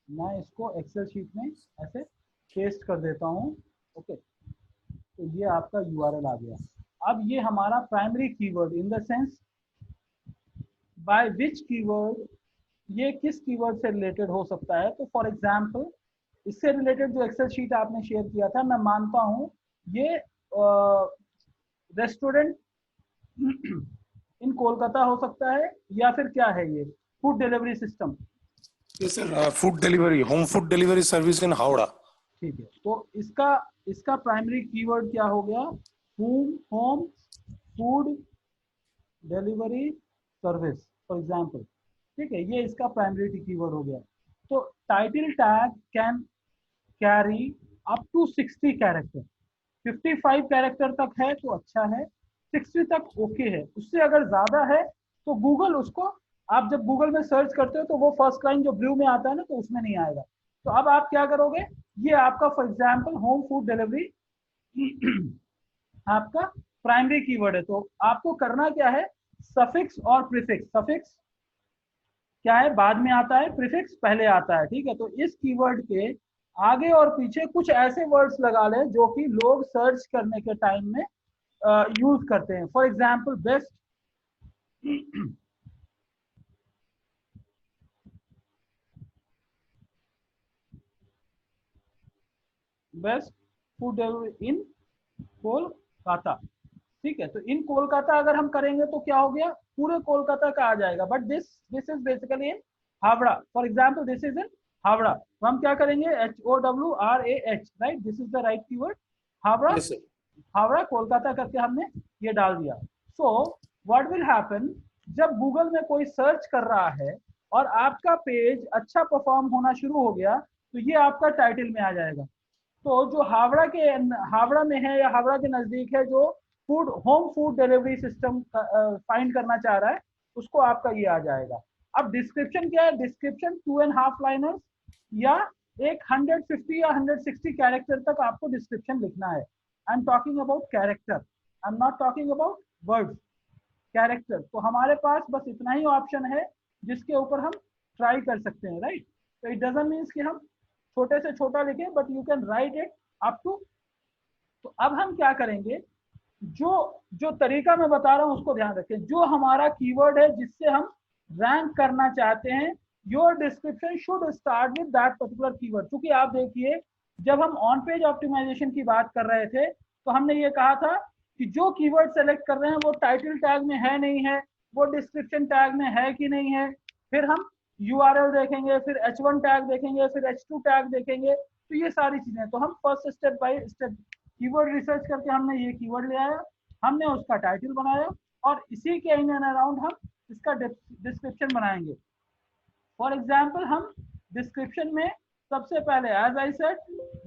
मैं इसको एक्सेल शीट में ऐसे पेस्ट कर देता हूँ। ओके, तो ये आपका यूआरएल आ गया। अब ये हमारा primary keyword in the sense by which keyword, ये किस कीवर्ड से रिलेटेड हो सकता है। तो फॉर एग्जांपल इससे रिलेटेड जो एक्सेल शीट आपने शेयर किया था, मैं मानता हूँ ये रेस्टोरेंट इन कोलकाता हो सकता है, या फिर क्या है ये food delivery system. Yes sir, food delivery, home food delivery service in Howrah. ठीक है, तो इसका प्राइमरी कीवर्ड क्या हो गया, home food delivery service for example. ठीक है, ये इसका प्राइमरी कीवर्ड हो गया। तो title tag can carry up to 60 character. 55 character तक है तो अच्छा है, 60 तक ओके है। उससे अगर ज्यादा है तो गूगल उसको, आप जब गूगल में सर्च करते हो तो वो फर्स्ट लाइन जो ब्लू में आता है ना, तो उसमें नहीं आएगा। तो अब आप क्या करोगे, ये आपका for example home food delivery आपका प्राइमरी कीवर्ड है। तो आपको करना क्या है, सफिक्स और प्रीफिक्स। सफिक्स क्या है, बाद में आता है, प्रीफिक्स पहले आता है। ठीक है, तो इस कीवर्ड के आगे और पीछे कुछ ऐसे वर्ड्स लगा लें जो कि लोग सर्च करने के टाइम में यूज करते हैं। For example best best food delivery in Kolkata. ठीक है, तो इन कोलकाता अगर हम करेंगे तो क्या हो गया, पूरे कोलकाता का आ जाएगा। But this is basically in Howrah. For example this is in Howrah, तो हम क्या करेंगे, HOWRAH, right, this is the right keyword Howrah. Yes sir. Howrah Kolkata करके हमने ये डाल दिया। सो व्हाट विल हैपन, जब गूगल में कोई सर्च कर रहा है और आपका पेज अच्छा परफॉर्म होना शुरू हो गया, तो ये आपका टाइटल में आ जाएगा। तो जो हावड़ा में है या हावड़ा के नजदीक है, जो home food delivery system find करना चाह रहा है, उसको आपका ये आ जाएगा। अब डिस्क्रिप्शन क्या है, डिस्क्रिप्शन 2.5 लाइनर्स या एक 150 या 160 कैरेक्टर तक आपको डिस्क्रिप्शन लिखना है। I am talking about character, I am not talking about words, character. तो हमारे पास बस इतना ही ऑप्शन है जिसके ऊपर हम ट्राई कर सकते हैं, राइट। तो इट डजंट मीन्स कि हम छोटे से छोटा लिखें, but you can write it up to. तो अब हम क्या करेंगे, जो जो तरीका मैं बता रहा हूं उसको ध्यान रखें। जो हमारा कीवर्ड है जिससे हम रैंक करना चाहते हैं, your description should start with that particular keyword. क्योंकि आप देखिए, जब हम ऑन पेज ऑप्टिमाइजेशन की बात कर रहे थे तो हमने ये कहा था कि जो कीवर्ड सेलेक्ट कर रहे हैं वो टाइटल टैग में है नहीं है, वो डिस्क्रिप्शन टैग में है कि नहीं है, फिर हम URL देखेंगे, फिर H1 टैग देखेंगे, फिर H2 टैग देखेंगे। तो ये सारी चीजें, तो हम first step by step keyword research करके हमने ये कीवर्ड ले आया, हमने उसका टाइटल बनाया, और इसी के इन एंड अराउंड हम इसका डिस्क्रिप्शन बनाएंगे। फॉर एग्जाम्पल हम डिस्क्रिप्शन में सबसे पहले, एज आई सेड,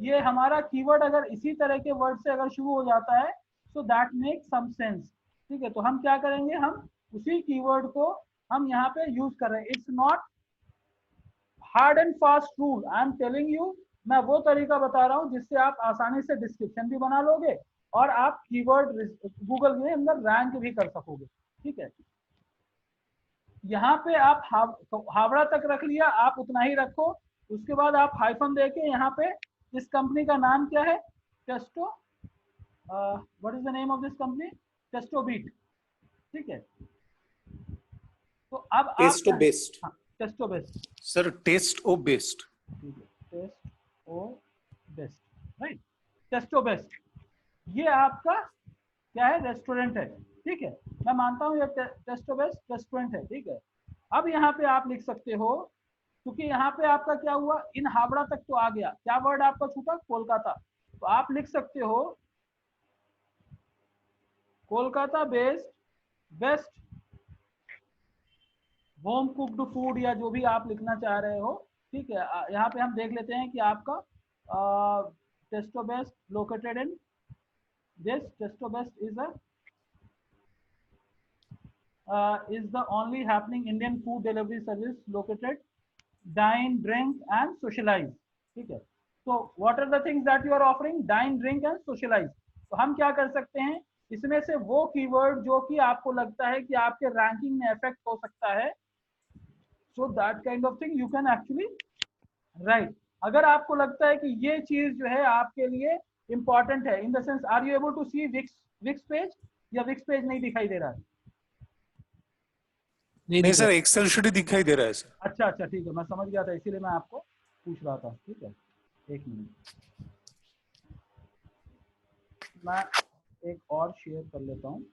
ये हमारा कीवर्ड अगर इसी तरह के वर्ड से अगर शुरू हो जाता है तो दैट मेक सम सेंस। ठीक है, तो हम क्या करेंगे, हम उसी कीवर्ड को हम यहाँ पे यूज कर रहे हैं। It's not hard and fast rule, I am telling you, मैं वो तरीका बता रहा हूँ जिससे आप आसानी से डिस्क्रिप्शन भी बना लोगे और आप कीवर्ड गूगल में अंदर रैंक भी कर सकोगे। ठीक है, यहाँ पे आप हावड़ा तक रख लिया, आप उतना ही रखो। उसके बाद आप हाइफन देके यहाँ पे इस कंपनी का नाम क्या है, Testo, what is the name of this company, Testo beat. ठीक है, तो अब आप टेस्ट ओ बेस्ट। हाँ, Testo best sir, test O best. ठीक है, test O best, right, Testo best. ये आपका क्या है, रेस्टोरेंट है। ठीक है, मैं मानता हूँ ये टेस्टो बेस्ट रेस्टोरेंट है। ठीक है, अब यहाँ पे आप लिख सकते हो, क्योंकि यहाँ पे आपका क्या हुआ, इन हावड़ा तक तो आ गया, क्या वर्ड आपका छूटा, कोलकाता। तो आप लिख सकते हो Kolkata based best home cooked food, या जो भी आप लिखना चाह रहे हो। ठीक है, यहाँ पे हम देख लेते हैं कि आपका Testo best located in this, Testo best is the only happening Indian food delivery service located dine, drink and socialize. ठीक है, तो what are the things that you are offering? Dine, drink and socialize. तो हम क्या कर सकते हैं, इसमें से वो कीवर्ड जो कि आपको लगता है कि आपके रैंकिंग में इफेक्ट हो सकता है, so that kind of thing you can actually write. अगर आपको लगता है कि ये चीज जो है आपके लिए इंपॉर्टेंट है, in the sense are you able to see Wix page, या विक्स पेज नहीं दिखाई दे रहा है? नहीं सर, एक्सेल शीट ही दिखाई दे रहा है सर। अच्छा अच्छा, ठीक है, मैं समझ गया था, इसीलिए मैं आपको पूछ रहा था। ठीक है, एक मिनट, मैं एक और शेयर कर लेता हूँ।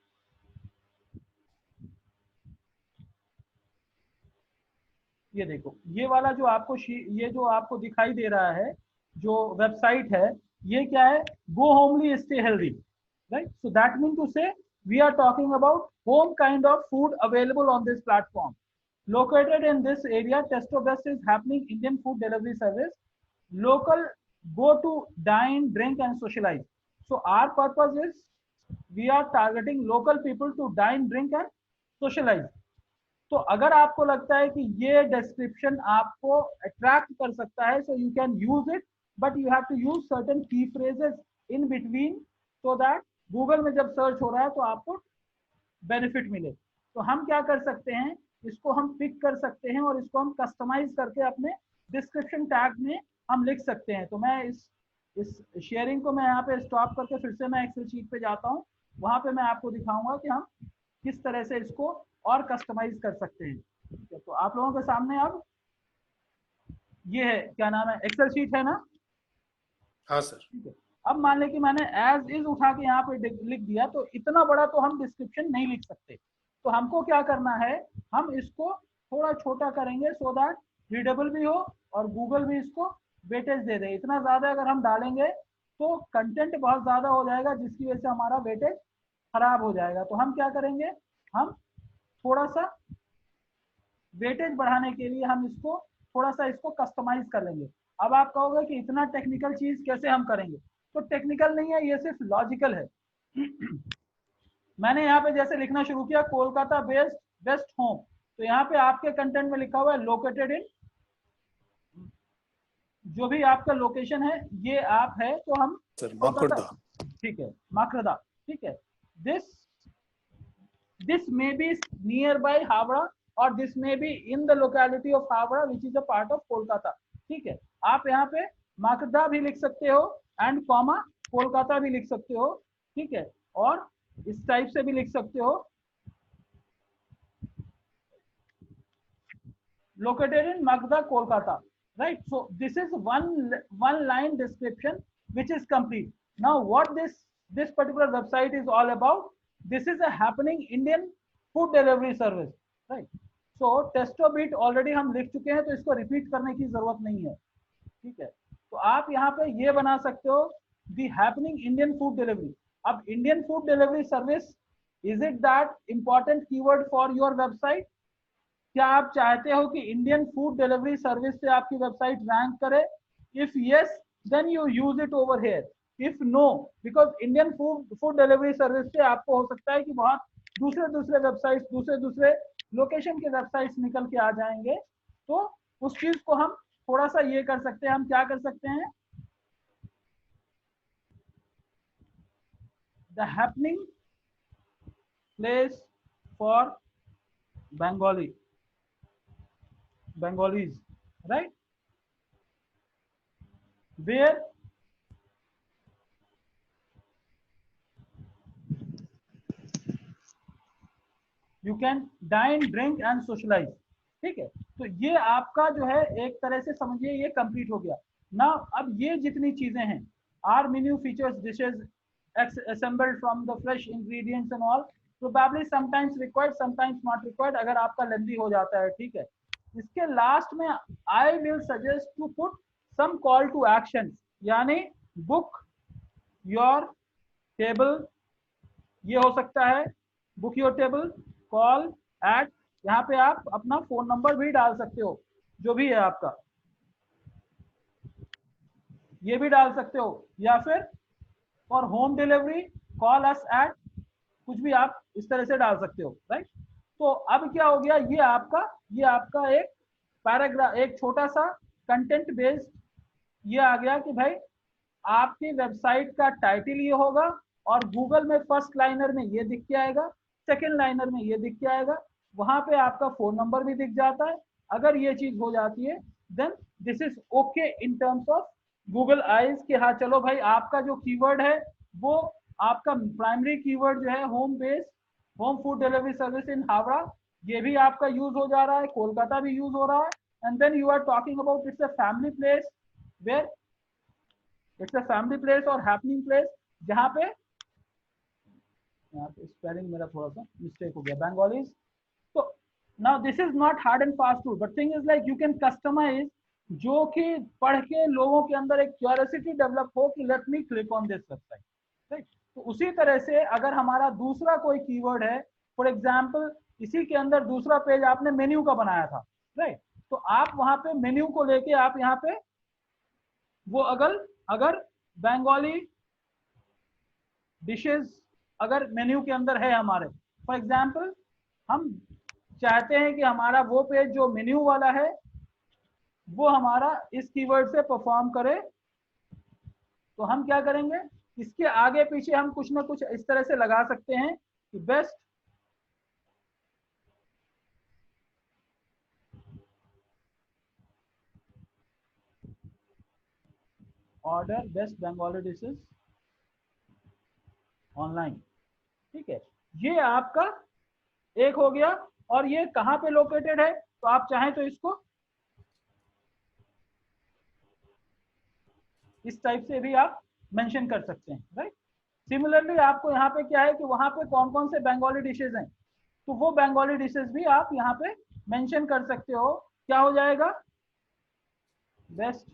ये देखो, ये वाला जो आपको ये जो आपको दिखाई दे रहा है जो वेबसाइट है, ये क्या है? Go homely stay healthy, right? So that mean to say we are talking about home kind of food available on this platform. Located in this area, Testo Best is happening Indian food delivery service. Local go to dine, drink and socialize. So our purpose is we are targeting local people to dine, drink and socialize. तो अगर आपको लगता है कि ये description आपको attract कर सकता है, so you can use it, but you have to use certain key phrases in between, so that Google में जब सर्च हो रहा है तो आपको बेनिफिट मिले. तो हम क्या कर सकते हैं, इसको हम पिक कर सकते हैं और इसको हम कस्टमाइज करके अपने डिस्क्रिप्शन टैग में हम लिख सकते हैं. तो मैं इस शेयरिंग को मैं यहाँ पे स्टॉप करके फिर से मैं एक्सेल शीट पे जाता हूँ, वहां पे मैं आपको दिखाऊंगा कि हम किस तरह से इसको और कस्टमाइज कर सकते हैं. ठीक है, तो आप लोगों के सामने अब ये है, क्या नाम है, एक्सेल शीट है ना? हाँ सर. ठीक है, अब मान लें कि मैंने एज इज उठा के यहाँ पे लिख दिया, तो इतना बड़ा तो हम डिस्क्रिप्शन नहीं लिख सकते. तो हमको क्या करना है, हम इसको थोड़ा छोटा करेंगे सो दैट रीडेबल भी हो और गूगल भी इसको वेटेज दे दे. इतना ज्यादा अगर हम डालेंगे तो कंटेंट बहुत ज्यादा हो जाएगा, जिसकी वजह से हमारा वेटेज खराब हो जाएगा. तो हम क्या करेंगे, हम थोड़ा सा वेटेज बढ़ाने के लिए हम इसको थोड़ा सा इसको कस्टमाइज कर लेंगे. अब आप कहोगे कि इतना टेक्निकल चीज कैसे हम करेंगे, तो टेक्निकल नहीं है, ये सिर्फ लॉजिकल है. मैंने यहाँ पे जैसे लिखना शुरू किया कोलकाता बेस्ड बेस्ट होम, तो यहाँ पे आपके कंटेंट में लिखा हुआ है लोकेटेड इन, जो भी आपका लोकेशन है ये आप है, तो हम माकड़दा, ठीक है, माकड़दा, ठीक है, this may be nearby Havra or this may be in the locality of Havra which is a part of Kolkata. ठीक है, आप यहाँ पे माकड़ा भी लिख सकते हो एंड कॉमा कोलकाता भी लिख सकते हो. ठीक है, और इस टाइप से भी लिख सकते हो, located in Magda, Kolkata, right? So this is one line description which is complete. Now what this particular website is all about, this is a happening Indian food delivery service, right? So TestoBit already हम लिख चुके हैं, तो इसको repeat करने की जरूरत नहीं है. ठीक है, तो आप यहाँ पे ये बना सकते हो the happening Indian food delivery. अब Indian food delivery service, is it that important keyword for your website? क्या आप चाहते हो कि इंडियन फूड डिलीवरी सर्विस से आपकी वेबसाइट रैंक करे? If yes, then you use it over here. If no, because Indian food delivery service से आपको हो सकता है कि बहुत दूसरे वेबसाइट्स, दूसरे लोकेशन के वेबसाइट्स निकल के आ जाएंगे. तो उस चीज को हम थोड़ा सा ये कर सकते हैं, हम क्या कर सकते हैं, the happening place for Bengalis, right? Where you can dine, drink and socialize. ठीक है, तो ये आपका जो है एक तरह से समझिए ये कंप्लीट हो गया. ना अब ये जितनी चीजें हैं, our menu features, dishes assembled from the fresh ingredients and all, probably sometimes required, sometimes not required, अगर आपका लेंदी हो जाता है. ठीक है, इसके लास्ट में I will suggest to put some call to action, यानी बुक योर टेबल, ये हो सकता है book your table, call at, यहाँ पे आप अपना फोन नंबर भी डाल सकते हो, जो भी है आपका, ये भी डाल सकते हो, या फिर for home delivery call us at, कुछ भी आप इस तरह से डाल सकते हो, राइट? तो अब क्या हो गया, ये आपका एक पैराग्राफ, एक छोटा सा कंटेंट बेस्ड ये आ गया कि भाई आपकी वेबसाइट का टाइटल ये होगा और गूगल में फर्स्ट लाइनर में ये दिख के आएगा, सेकंड लाइनर में ये दिख के आएगा, वहां पे आपका फोन नंबर भी दिख जाता है। अगर ये चीज हो जाती है then this is okay in terms of Google eyes कि हाँ चलो भाई आपका जो कीवर्ड है वो आपका प्राइमरी कीवर्ड जो है home base, home food delivery service in Howrah, ये भी आपका यूज हो जा रहा है, कोलकाता भी यूज हो रहा है, and then you are talking about it's a family place where it's a family place और हैपनिंग प्लेस, जहाँ पे यहाँ पे स्पेलिंग मेरा थोड़ा सा मिस्टेक हो गया, बंगालीज। तो now this is not hard and fast rule, but thing is like you can customize, जो कि पढ़ के लोगों के अंदर एक क्यूरियोसिटी डेवलप हो कि let me click on this website, right. तो उसी तरह से अगर हमारा दूसरा कोई कीवर्ड है, फॉर एग्जांपल इसी के अंदर दूसरा पेज आपने मेन्यू का बनाया था, राइट, तो आप वहां पे मेन्यू को लेके आप यहाँ पे वो अगर बंगाली डिशेस अगर मेन्यू के अंदर है हमारे, फॉर एग्जांपल हम चाहते हैं कि हमारा वो पेज जो मेन्यू वाला है वो हमारा इस कीवर्ड से परफॉर्म करे, तो हम क्या करेंगे, इसके आगे पीछे हम कुछ ना कुछ इस तरह से लगा सकते हैं कि best order best Bengali dishes online, ठीक है। ये आपका एक हो गया, और ये कहां पे लोकेटेड है, तो आप चाहें तो इसको इस टाइप से भी आप मेंशन कर सकते हैं, राइट। सिमिलरली आपको यहाँ पे क्या है कि वहां पे कौन कौन से बंगाली डिशेज हैं, तो वो बंगाली डिशेज भी आप यहाँ पे मेंशन कर सकते हो। क्या हो जाएगा, बेस्ट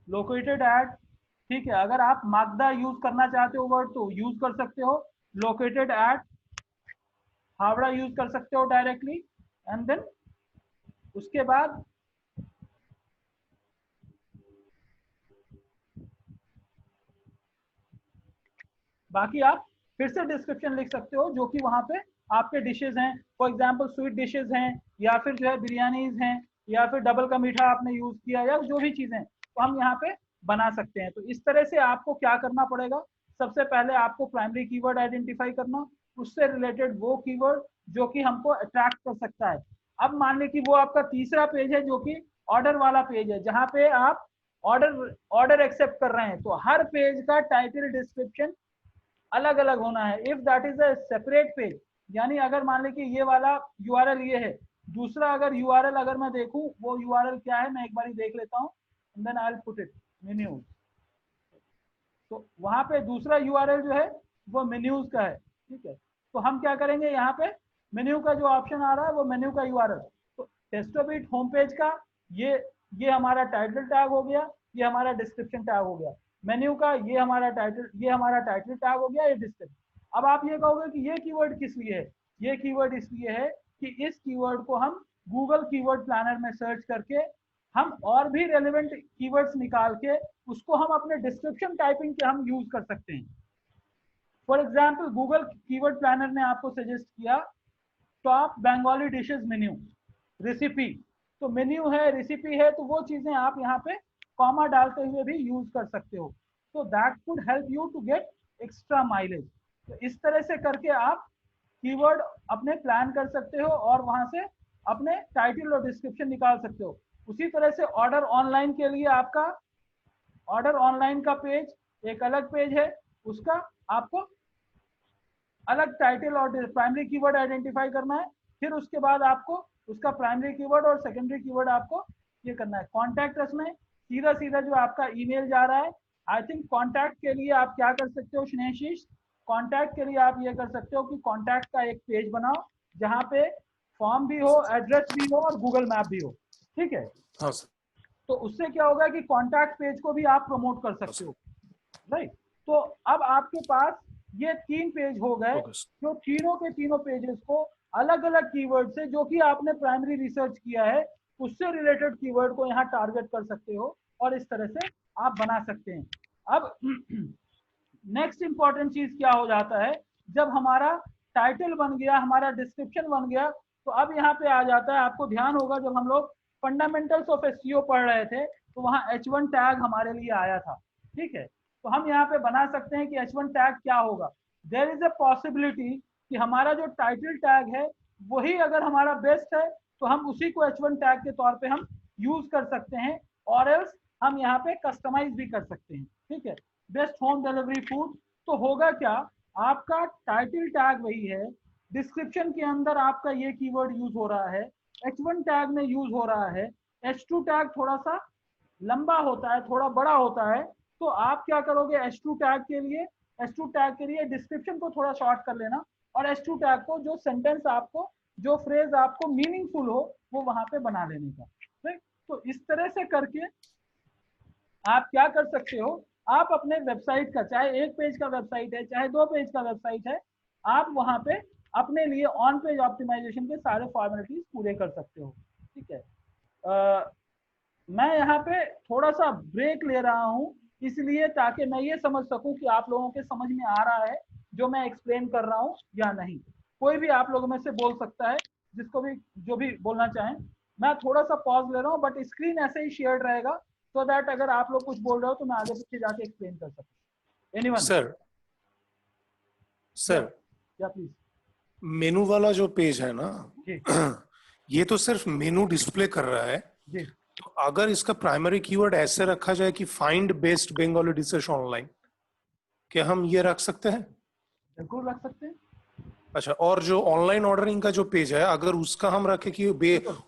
लोकेटेड एट, ठीक है। अगर आप मागदा यूज करना चाहते हो वर्ड तो यूज कर सकते हो, लोकेटेड एट हावड़ा यूज कर सकते हो डायरेक्टली, एंड देन उसके बाद बाकी आप फिर से डिस्क्रिप्शन लिख सकते हो जो कि वहां पे आपके डिशेज हैं, फॉर एग्जांपल स्वीट डिशेज हैं, या फिर जो है बिरयानीज हैं, या फिर डबल का मीठा आपने यूज किया, या जो भी चीजें तो हम यहाँ पे बना सकते हैं। तो इस तरह से आपको क्या करना पड़ेगा, सबसे पहले आपको प्राइमरी कीवर्ड आइडेंटिफाई करना, उससे रिलेटेड वो कीवर्ड जो कि हमको अट्रैक्ट कर सकता है। अब मान ली कि वो आपका तीसरा पेज है जो कि ऑर्डर वाला पेज है, जहाँ पे आप ऑर्डर एक्सेप्ट कर रहे हैं, तो हर पेज का टाइटल डिस्क्रिप्शन अलग अलग होना है। If that is a separate page, यानी अगर मान ले कि ये वाला यूआरएल ये है, दूसरा अगर यूआरएल अगर मैं देखूं वो यूआरएल क्या है, मैं एक बार देख लेता हूं, and then I will put it menus. तो वहां पे दूसरा यूआरएल जो है वो मेन्यूज का है, ठीक है। तो हम क्या करेंगे, यहाँ पे मेन्यू का जो ऑप्शन आ रहा है वो मेन्यू का यूआरएल, तो टेस्टोबीट होम पेज का ये हमारा टाइटल टैग हो गया, ये हमारा डिस्क्रिप्शन टैग हो गया, मेन्यू का ये हमारा टाइटल टैग हो गया, ये डिस्क्रिप्शन। अब आप ये कहोगे कि ये कीवर्ड किस लिए है, ये कीवर्ड इसलिए है कि इस कीवर्ड को हम गूगल कीवर्ड प्लानर में सर्च करके हम और भी रेलेवेंट कीवर्ड्स निकाल के उसको हम अपने डिस्क्रिप्शन टाइपिंग के हम यूज कर सकते हैं। For example Google keyword planner ने आपको सजेस्ट किया top Bengali dishes menu recipe, तो मेन्यू है रेसिपी है, तो वो चीजें आप यहाँ पे कॉमा डालते हुए भी यूज कर सकते हो, तो that could help you to get extra mileage. तो इस तरह से करके आप कीवर्ड अपने प्लान कर सकते हो और वहां से अपने टाइटल और डिस्क्रिप्शन निकाल सकते हो। उसी तरह से ऑर्डर ऑनलाइन के लिए आपका ऑर्डर ऑनलाइन का पेज एक अलग पेज है, उसका आपको अलग टाइटल और प्राइमरी कीवर्ड आइडेंटिफाई करना है, फिर उसके बाद आपको उसका प्राइमरी कीवर्ड और सेकेंडरी कीवर्ड आपको ये करना है। कॉन्टैक्ट अस में सीधा सीधा जो आपका ईमेल जा रहा है, आई थिंक कॉन्टैक्ट के लिए आप क्या कर सकते हो स्नेहशीष, कॉन्टैक्ट के लिए आप ये कर सकते हो कि कॉन्टैक्ट का एक पेज बनाओ जहाँ पे फॉर्म भी हो, एड्रेस भी हो और गूगल मैप भी हो, ठीक है। हाँ सर। तो उससे क्या होगा कि कॉन्टैक्ट पेज को भी आप प्रमोट कर सकते हो, राइट। तो अब आपके पास ये 3 पेज हो गए, जो तीनों के तीनों पेजेस को अलग अलग कीवर्ड से जो कि आपने प्राइमरी रिसर्च किया है उससे रिलेटेड कीवर्ड को यहाँ टारगेट कर सकते हो और इस तरह से आप बना सकते हैं। अब नेक्स्ट इंपॉर्टेंट चीज क्या हो जाता है, जब हमारा टाइटल बन गया, हमारा डिस्क्रिप्शन बन गया, तो अब यहाँ पे आ जाता है, आपको ध्यान होगा जब हम लोग फंडामेंटल्स ऑफ एसईओ पढ़ रहे थे तो वहाँ H1 टैग हमारे लिए आया था, ठीक है। तो हम यहाँ पे बना सकते हैं कि H1 टैग क्या होगा। देयर इज अ पॉसिबिलिटी कि हमारा जो टाइटल टैग है वही अगर हमारा बेस्ट है तो हम उसी को H1 टैग के तौर पे हम यूज कर सकते हैं, और एल्स हम यहाँ पे कस्टमाइज भी कर सकते हैं, ठीक है। बेस्ट होम डिलीवरी फूड, तो होगा क्या, आपका टाइटल टैग वही है, डिस्क्रिप्शन के अंदर आपका ये कीवर्ड यूज हो रहा है, H1 टैग में यूज हो रहा है, H2 टैग थोड़ा सा लंबा होता है, थोड़ा बड़ा होता है, तो आप क्या करोगे, H2 टैग के लिए डिस्क्रिप्शन को थोड़ा शॉर्ट कर लेना, और H2 टैग को जो सेंटेंस आपको, जो फ्रेज आपको मीनिंगफुल हो वो वहां पे बना लेने का, ठीक। तो इस तरह से करके आप क्या कर सकते हो, आप अपने वेबसाइट का, चाहे एक पेज का वेबसाइट है चाहे 2 पेज का वेबसाइट है, आप वहां पे अपने लिए ऑन पेज ऑप्टिमाइजेशन के सारे फॉर्मेलिटीज पूरे कर सकते हो, ठीक है। मैं यहाँ पे थोड़ा सा ब्रेक ले रहा हूँ इसलिए ताकि मैं ये समझ सकूं कि आप लोगों के समझ में आ रहा है जो मैं एक्सप्लेन कर रहा हूँ या नहीं। कोई भी आप लोगों में से बोल सकता है, जिसको भी जो भी बोलना चाहें। मैं थोड़ा सा पॉज ले रहा हूँ, बट स्क्रीन ऐसे ही शेयर रहेगा सो दैट अगर आप लोग कुछ बोल रहे हो तो मैं आगे पीछे जाके एक्सप्लेन कर सकूं। एनीवन? सर या प्लीज। मेनू वाला जो पेज है ना, जी ये तो सिर्फ मेनू डिस्प्ले कर रहा है, जी। तो अगर इसका प्राइमरी कीवर्ड ऐसे रखा जाए कि find best Bengali dishes online, क्या हम ये रख सकते हैं? बिल्कुल रख सकते हैं। अच्छा, और जो ऑनलाइन ऑर्डरिंग का जो पेज है, अगर उसका हम रखें कि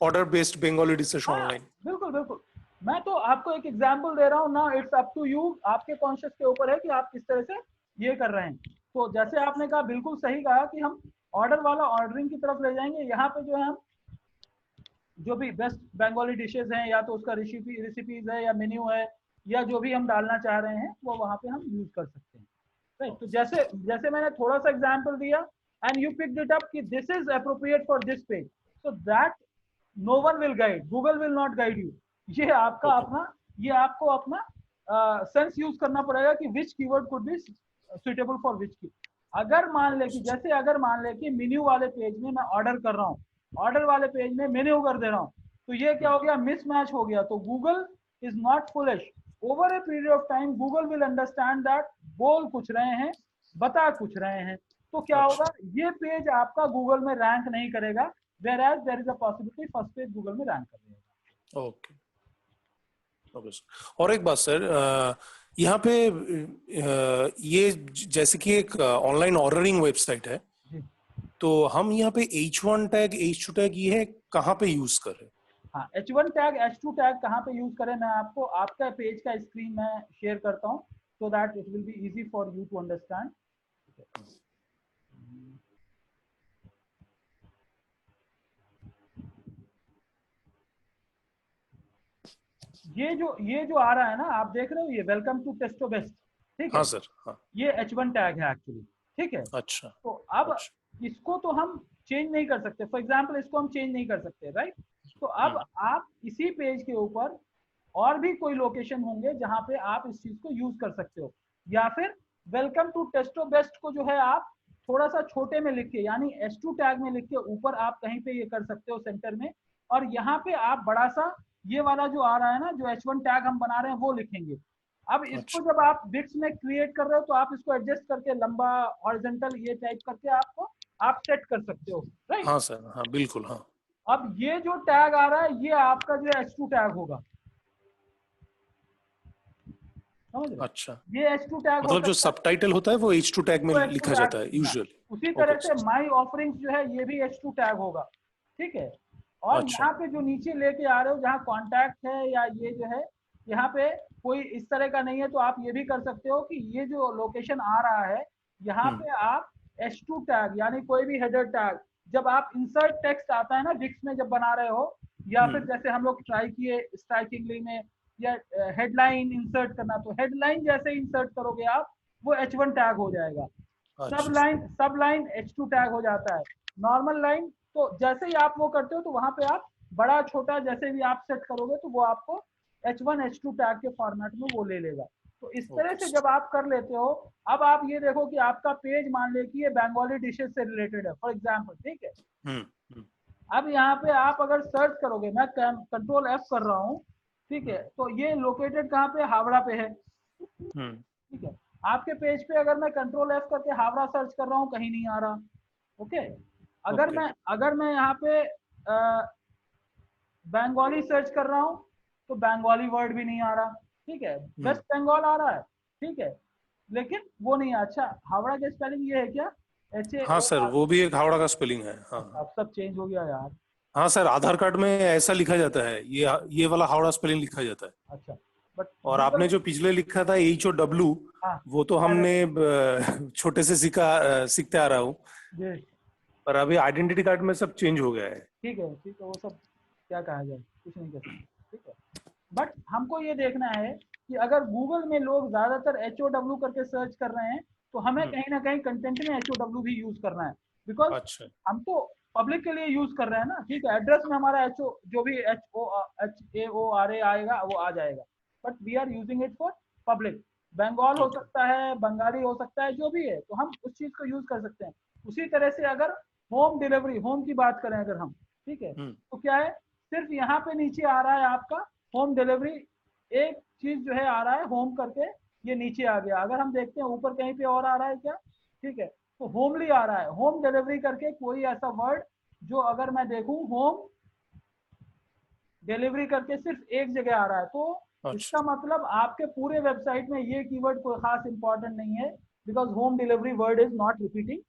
order based Bengali dishes online. बिल्कुल बिल्कुल। मैं तो आपको एक एग्जांपल दे रहा हूँ ना, इट्स अप टू यू, आपके कॉन्शियस के ऊपर है कि आप किस तरह से ये कर रहे हैं। तो जैसे आपने कहा, बिल्कुल सही कहा कि हम ऑर्डर वाला ऑर्डरिंग की तरफ ले जाएंगे। यहाँ पे जो है हम जो भी बेस्ट बंगाली डिशेज हैं, या तो उसका रेसिपीज है या मेन्यू है, या जो भी हम डालना चाह रहे हैं वो वहाँ पे हम यूज कर सकते हैं, राइट। तो जैसे जैसे मैंने थोड़ा सा एग्जांपल दिया and you picked it up कि this is appropriate for this page, so that no one will guide, Google will not guide you. ये आपका अपना, ये आपको अपना सेंस यूज करना पड़ेगा कि which keyword could be suitable for which key. अगर मान ले कि जैसे अगर मान ले कि मेन्यू वाले पेज में मैं ऑर्डर कर रहा हूँ, ऑर्डर वाले पेज में मेन्यू कर दे रहा हूँ, तो ये क्या हो गया, मिसमैच हो गया। तो Google is not foolish, over a period of time Google will understand that बोल कुछ रहे हैं, बता कुछ रहे हैं, तो क्या होगा, ये पेज आपका गूगल में रैंक नहीं करेगा, whereas there is a possibility first page Google में रैंक कर देगा। ओके। और एक बात सर, यहाँ पे ये जैसे कि एक ऑनलाइन ऑर्डरिंग वेबसाइट है, तो हम यहाँ पे H1 टैग, H2 टैग ये कहाँ पे यूज करें? हाँ, H1 टैग, H2 टैग कहाँ पे यूज करें, मैं आपको आपका पेज का स्क्रीन में शेयर करता हूँ so that it will be easy for you to understand. ये जो आ रहा है ना, आप देख रहे हो, ये वेलकम टू टेस्टो बेस्ट, ठीक है? हाँ सर, हाँ। ये H1 टैग है एक्चुअली, ठीक है? अच्छा। तो अब इसको तो हम चेंज नहीं कर सकते, फॉर एग्जांपल इसको हम चेंज नहीं कर सकते, राइट? तो अब आप इसी पेज के ऊपर और भी कोई लोकेशन होंगे जहां पे आप इस चीज को यूज कर सकते हो, या फिर वेलकम टू टेस्टो बेस्ट को जो है आप थोड़ा सा छोटे में लिख के, यानी H2 टैग में लिख के ऊपर आप कहीं पे ये कर सकते हो सेंटर में, और यहाँ पे आप बड़ा सा ये वाला जो आ रहा है ना, जो H1 टैग हम बना रहे हैं वो लिखेंगे। अब इसको जब आप बिट्स में क्रिएट कर रहे हो तो आप इसको एडजस्ट करके लंबा, हॉरिजॉन्टल, ये टाइप करके आपको आप सेट कर सकते हो, राइट? हाँ सर, हाँ बिल्कुल, हाँ। अब ये जो टैग आ रहा है ये आपका जो H2 टैग होगा, समझ रहे? अच्छा, ये H2 टैग मतलब जो सबटाइटल होता है वो H2 टैग में लिखा जाता है यूजुअली। उसी तरह से माय ऑफरिंग्स जो है ये भी H2 टैग होगा, ठीक है? और यहाँ पे जो नीचे लेके आ रहे हो, जहाँ कॉन्टैक्ट है या ये जो है, यहाँ पे कोई इस तरह का नहीं है, तो आप ये भी कर सकते हो कि ये जो लोकेशन आ रहा है यहाँ पे आप H2 टैग, यानी कोई भी हेडर टैग, जब आप इंसर्ट टेक्स्ट आता है ना विक्स में जब बना रहे हो, या फिर जैसे हम लोग ट्राई किए स्ट्राइकिंगली में, या हेडलाइन इंसर्ट करना, तो हेडलाइन जैसे इंसर्ट करोगे आप वो H1 टैग हो जाएगा। सब लाइन H2 टैग हो जाता है। नॉर्मल लाइन तो जैसे ही आप वो करते हो तो वहां पे आप बड़ा छोटा जैसे भी आप सेट करोगे तो वो आपको H1 H2 टैग के फॉर्मेट में वो ले लेगा। तो इस तरह से जब आप कर लेते हो, अब आप ये देखो कि आपका पेज मान ले कि ये बंगाली डिशेस से रिलेटेड है फॉर एग्जांपल, ठीक है। अब यहाँ पे आप अगर सर्च करोगे, मैं कंट्रोल F कर रहा हूँ, ठीक है, तो ये लोकेटेड कहाँ पे, हावड़ा पे है, ठीक है। आपके पेज पे अगर मैं कंट्रोल F करके हावड़ा सर्च कर रहा हूँ, कहीं नहीं आ रहा, ओके। अगर मैं यहाँ पे बंगाली सर्च कर रहा हूँ तो बंगाली वर्ड भी नहीं आ रहा, ठीक है। वेस्ट बंगाल आ रहा है, ठीक है, लेकिन वो नहीं है। अच्छा, हावड़ा की स्पेलिंग ये है क्या, हाँ सर, वो भी एक हावड़ा का स्पेलिंग है। हाँ अब सब चेंज हो गया यार। हाँ सर, आधार कार्ड में ऐसा लिखा जाता है, ये वाला हावड़ा स्पेलिंग लिखा जाता है। अच्छा, बट और आपने जो पिछले लिखा था HOW, हाँ, वो तो हमने छोटे से सीखते आ रहा हूँ, पर अभी आइडेंटिटी कार्ड में सब चेंज हो गया है। ठीक है, ठीक है, वो सब क्या कहा जाए, कुछ नहीं कर सकते, ठीक है। बट हमको ये देखना है कि अगर गूगल में लोग ज्यादातर HOW करके सर्च कर रहे हैं तो हमें कहीं ना कहीं कंटेंट में HOW भी यूज करना है, बिकॉज अच्छा, हम तो पब्लिक के लिए यूज कर रहे हैं ना, ठीक है। एड्रेस में हमारा जो भी HAORA आएगा वो आ जाएगा, but we are using it for public. Bengal हो सकता है, बंगाली हो सकता है, जो भी है, तो हम उस चीज को यूज कर सकते हैं। उसी तरह से अगर होम डिलीवरी, होम की बात करें अगर हम, ठीक है, तो क्या है, सिर्फ यहाँ पे नीचे आ रहा है आपका होम डिलीवरी, एक चीज जो है आ रहा है होम करके, ये नीचे आ गया। अगर हम देखते हैं ऊपर कहीं पे और आ रहा है क्या, ठीक है, तो होमली आ रहा है, होम डिलीवरी करके कोई ऐसा वर्ड जो अगर मैं देखूं होम डिलीवरी करके सिर्फ एक जगह आ रहा है, तो इसका मतलब आपके पूरे वेबसाइट में ये कीवर्ड कोई खास इंपॉर्टेंट नहीं है, because home delivery word is not repeating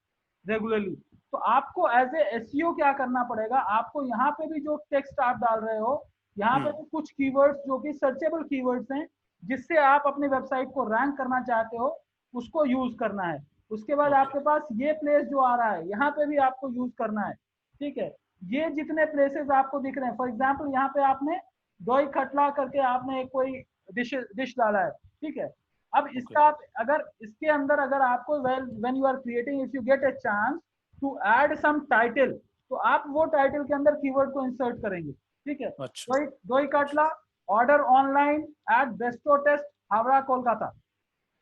regularly. तो आपको एज ए एसईओ क्या करना पड़ेगा, आपको यहाँ पे भी जो टेक्स्ट आप डाल रहे हो, यहाँ पे भी कुछ कीवर्ड्स जो कि सर्चेबल कीवर्ड्स हैं, जिससे आप अपने वेबसाइट को रैंक करना चाहते हो, उसको यूज करना है। उसके बाद आपके पास ये प्लेस जो आ रहा है, यहाँ पे भी आपको यूज करना है, ठीक है। ये जितने प्लेसेस आपको दिख रहे हैं, फॉर एग्जाम्पल यहाँ पे आपने दोई खटला करके आपने एक कोई डिश डाला है, ठीक है। अब इसका आप अगर इसके अंदर अगर आपको when you are creating, if you get a chance to add some title, तो आप वो टाइटल के अंदर कीवर्ड को इंसर्ट करेंगे, ठीक है। अच्छा, doi katla order online at Besto Taste Howrah Kolkata,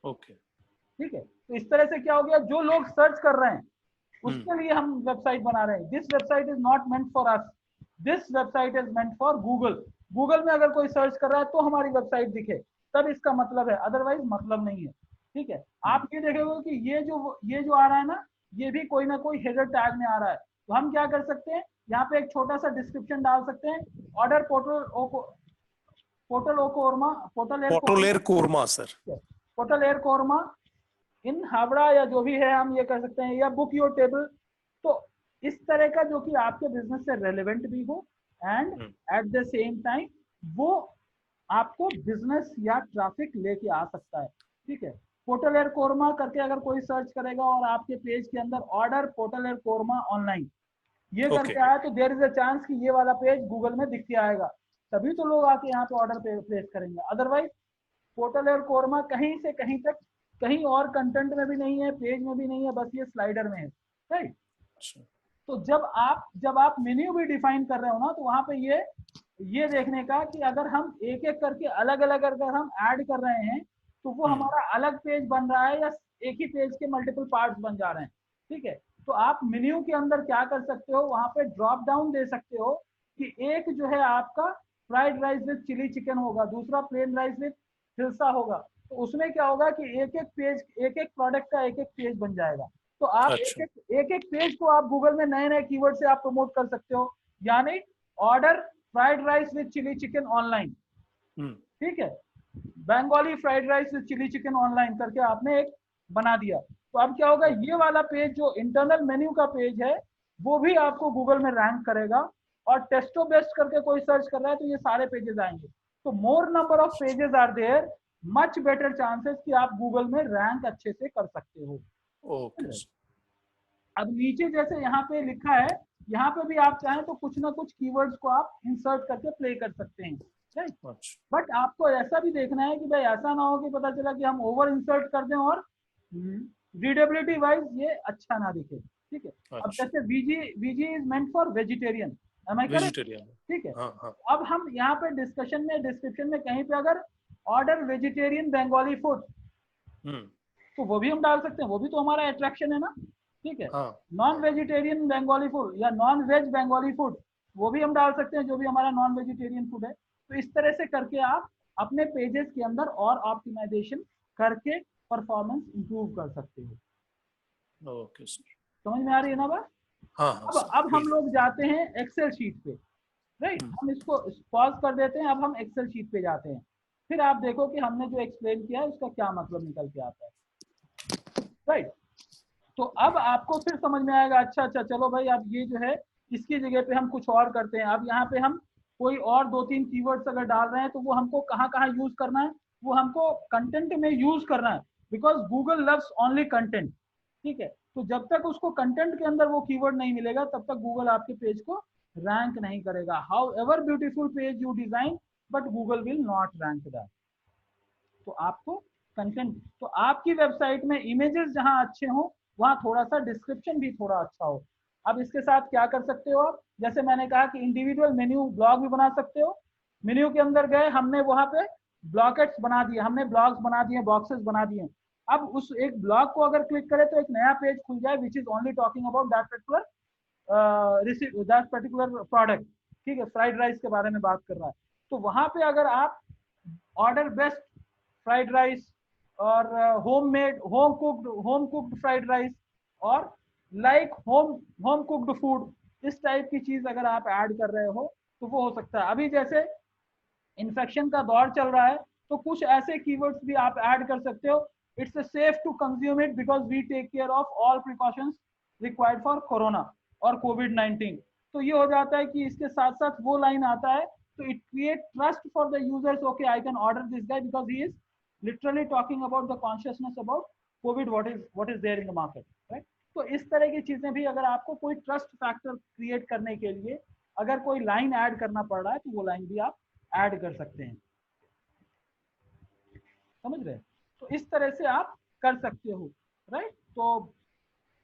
okay, ठीक है। तो इस तरह से क्या हो गया, जो लोग सर्च कर रहे हैं उसके लिए हम वेबसाइट बना रहे हैं। This website is not meant for us, this website is meant for Google. Google में अगर कोई सर्च कर रहा है तो हमारी वेबसाइट दिखे, तब इसका मतलब है, अदरवाइज मतलब नहीं है, ठीक है। आप ये देखेंगे कि ये जो आ रहा है ना, ये भी कोई ना कोई हेडर टैग में आ रहा है। तो हम क्या कर सकते हैं, यहाँ पे एक छोटा सा डिस्क्रिप्शन डाल सकते हैं, order potol er korma sir, potol er korma in Howrah, या जो भी है हम ये कर सकते हैं, या बुक योर टेबल। तो इस तरह का जो कि आपके बिजनेस से रेलेवेंट भी हो and at the same time वो आपको बिजनेस या ट्रैफिक लेके आ सकता है, ठीक है। पोर्टल एयर कोरमा करके अगर कोई सर्च करेगा और आपके पेज के अंदर ऑर्डर पोर्टल एयर कोरमा ऑनलाइन ये करके आया, तो देयर इज अ चांस कि ये वाला पेज गूगल में दिख के आएगा, तभी तो लोग आके यहाँ पे ऑर्डर प्लेस करेंगे। अदरवाइज पोर्टल एयर कोरमा कहीं से कहीं तक, कहीं और कंटेंट में भी नहीं है, पेज में भी नहीं है, बस ये स्लाइडर में है, राइट। तो जब आप मेन्यू भी डिफाइन कर रहे हो ना, तो वहां पे ये देखने का कि अगर हम एक एक करके अलग अलग अगर हम ऐड कर रहे हैं तो वो हमारा अलग पेज बन रहा है या एक ही पेज के मल्टीपल पार्ट्स बन जा रहे हैं, ठीक है। तो आप मेन्यू के अंदर क्या कर सकते हो, वहां पे ड्रॉप डाउन दे सकते हो कि एक जो है आपका fried rice with chilli chicken होगा, दूसरा प्लेन राइस विद हिलसा होगा। तो उसमें क्या होगा कि एक एक प्रोडक्ट का एक एक पेज बन जाएगा। तो आप एक एक पेज को आप गूगल में नए नए कीवर्ड से आप प्रमोट कर सकते हो, यानी order fried rice with chilli chicken online, ठीक है, Bengali fried rice with chilli chicken online करके आपने एक बना दिया। तो अब क्या होगा, ये वाला पेज जो इंटरनल मेन्यू का पेज है वो भी आपको गूगल में रैंक करेगा, और टेस्टो बेस्ट करके कोई सर्च कर रहा है तो ये सारे पेजेस आएंगे। तो more number of pages are there, much better chances कि आप गूगल में रैंक अच्छे से कर सकते हो। अब नीचे जैसे यहाँ पे लिखा है, यहाँ पे भी आप चाहें तो कुछ ना कुछ कीवर्ड्स को आप इंसर्ट करके प्ले कर सकते हैं, राइट। बट आपको ऐसा भी देखना है कि भाई ऐसा ना हो कि पता चला कि हम ओवर इंसर्ट कर दें और रीडेबिलिटी वाइज ये अच्छा ना दिखे, ठीक है। अब जैसे VG is meant for vegetarian, Am I correct? Vegetarian. ठीक है। हाँ हाँ। अब हम यहाँ पे डिस्कशन में डिस्क्रिप्शन में कहीं पे अगर ऑर्डर वेजिटेरियन बंगाली फूड, तो वो भी हम डाल सकते हैं, वो भी तो हमारा अट्रैक्शन है ना। ठीक है। हाँ। नॉन वेजिटेरियन बंगाली फूड या नॉन वेज बंगाली फूड, वो भी हम डाल सकते हैं, जो भी हमारा नॉन वेजिटेरियन फूड है। तो इस तरह से करके आप अपने पेजेस के अंदर और ऑप्टिमाइजेशन करके परफॉर्मेंस इंप्रूव कर सकते हो। Okay sir. समझ में आ रही है ना बात? हाँ हाँ सर, अब हम लोग जाते हैं एक्सेल शीट पे, राइट। हम इसको पॉज कर देते हैं, अब हम एक्सेल शीट पे जाते हैं। फिर आप देखो कि हमने जो एक्सप्लेन किया है उसका क्या मतलब निकल के आता है, राइट। तो अब आपको फिर समझ में आएगा, अच्छा अच्छा चलो भाई, अब ये जो है इसकी जगह पे हम कुछ और करते हैं। अब यहाँ पे हम कोई और 2-3 कीवर्ड्स अगर डाल रहे हैं तो वो हमको कहाँ कहाँ यूज करना है, वो हमको कंटेंट में यूज करना है, because Google loves only content. ठीक है। तो जब तक उसको कंटेंट के अंदर वो कीवर्ड नहीं मिलेगा तब तक गूगल आपके पेज को रैंक नहीं करेगा। How ever beautiful page you design, but Google will not rank that. तो आपको कंटेंट, तो आपकी वेबसाइट में इमेजेस जहां अच्छे हो वहां थोड़ा सा डिस्क्रिप्शन भी थोड़ा अच्छा हो। अब इसके साथ क्या कर सकते हो आप, जैसे मैंने कहा कि इंडिविजुअल मेन्यू ब्लॉग भी बना सकते हो। मेन्यू के अंदर गए, हमने वहां पे ब्लॉकेट्स बना दिए, हमने ब्लॉग्स बना दिए, बॉक्सेस बना दिए। अब उस एक ब्लॉग को अगर क्लिक करें तो एक नया पेज खुल जाए which is only talking about that particular product. ठीक है, फ्राइड राइस के बारे में बात कर रहा है। तो वहां पे अगर आप ऑर्डर बेस्ट फ्राइड राइस और होम कुक्ड फ्राइड राइस और लाइक होम कुक्ड फूड, इस टाइप की चीज अगर आप ऐड कर रहे हो तो वो हो सकता है। अभी जैसे इन्फेक्शन का दौर चल रहा है तो कुछ ऐसे कीवर्ड्स भी आप ऐड कर सकते हो। It's safe to consume it because we take care of all precautions required for corona और कोविड-19। तो ये हो जाता है कि इसके साथ साथ वो लाइन आता है, तो it create trust for the users. Okay, I can order this guy because he is literally talking about the consciousness about COVID, what is there in the market, right. तो इस तरह की चीजें भी अगर आपको कोई ट्रस्ट फैक्टर क्रिएट करने के लिए अगर कोई लाइन ऐड करना पड़ रहा है तो वो लाइन भी आप ऐड कर सकते हैं। समझ रहे हैं? तो इस तरह से आप कर सकते हो, राइट। तो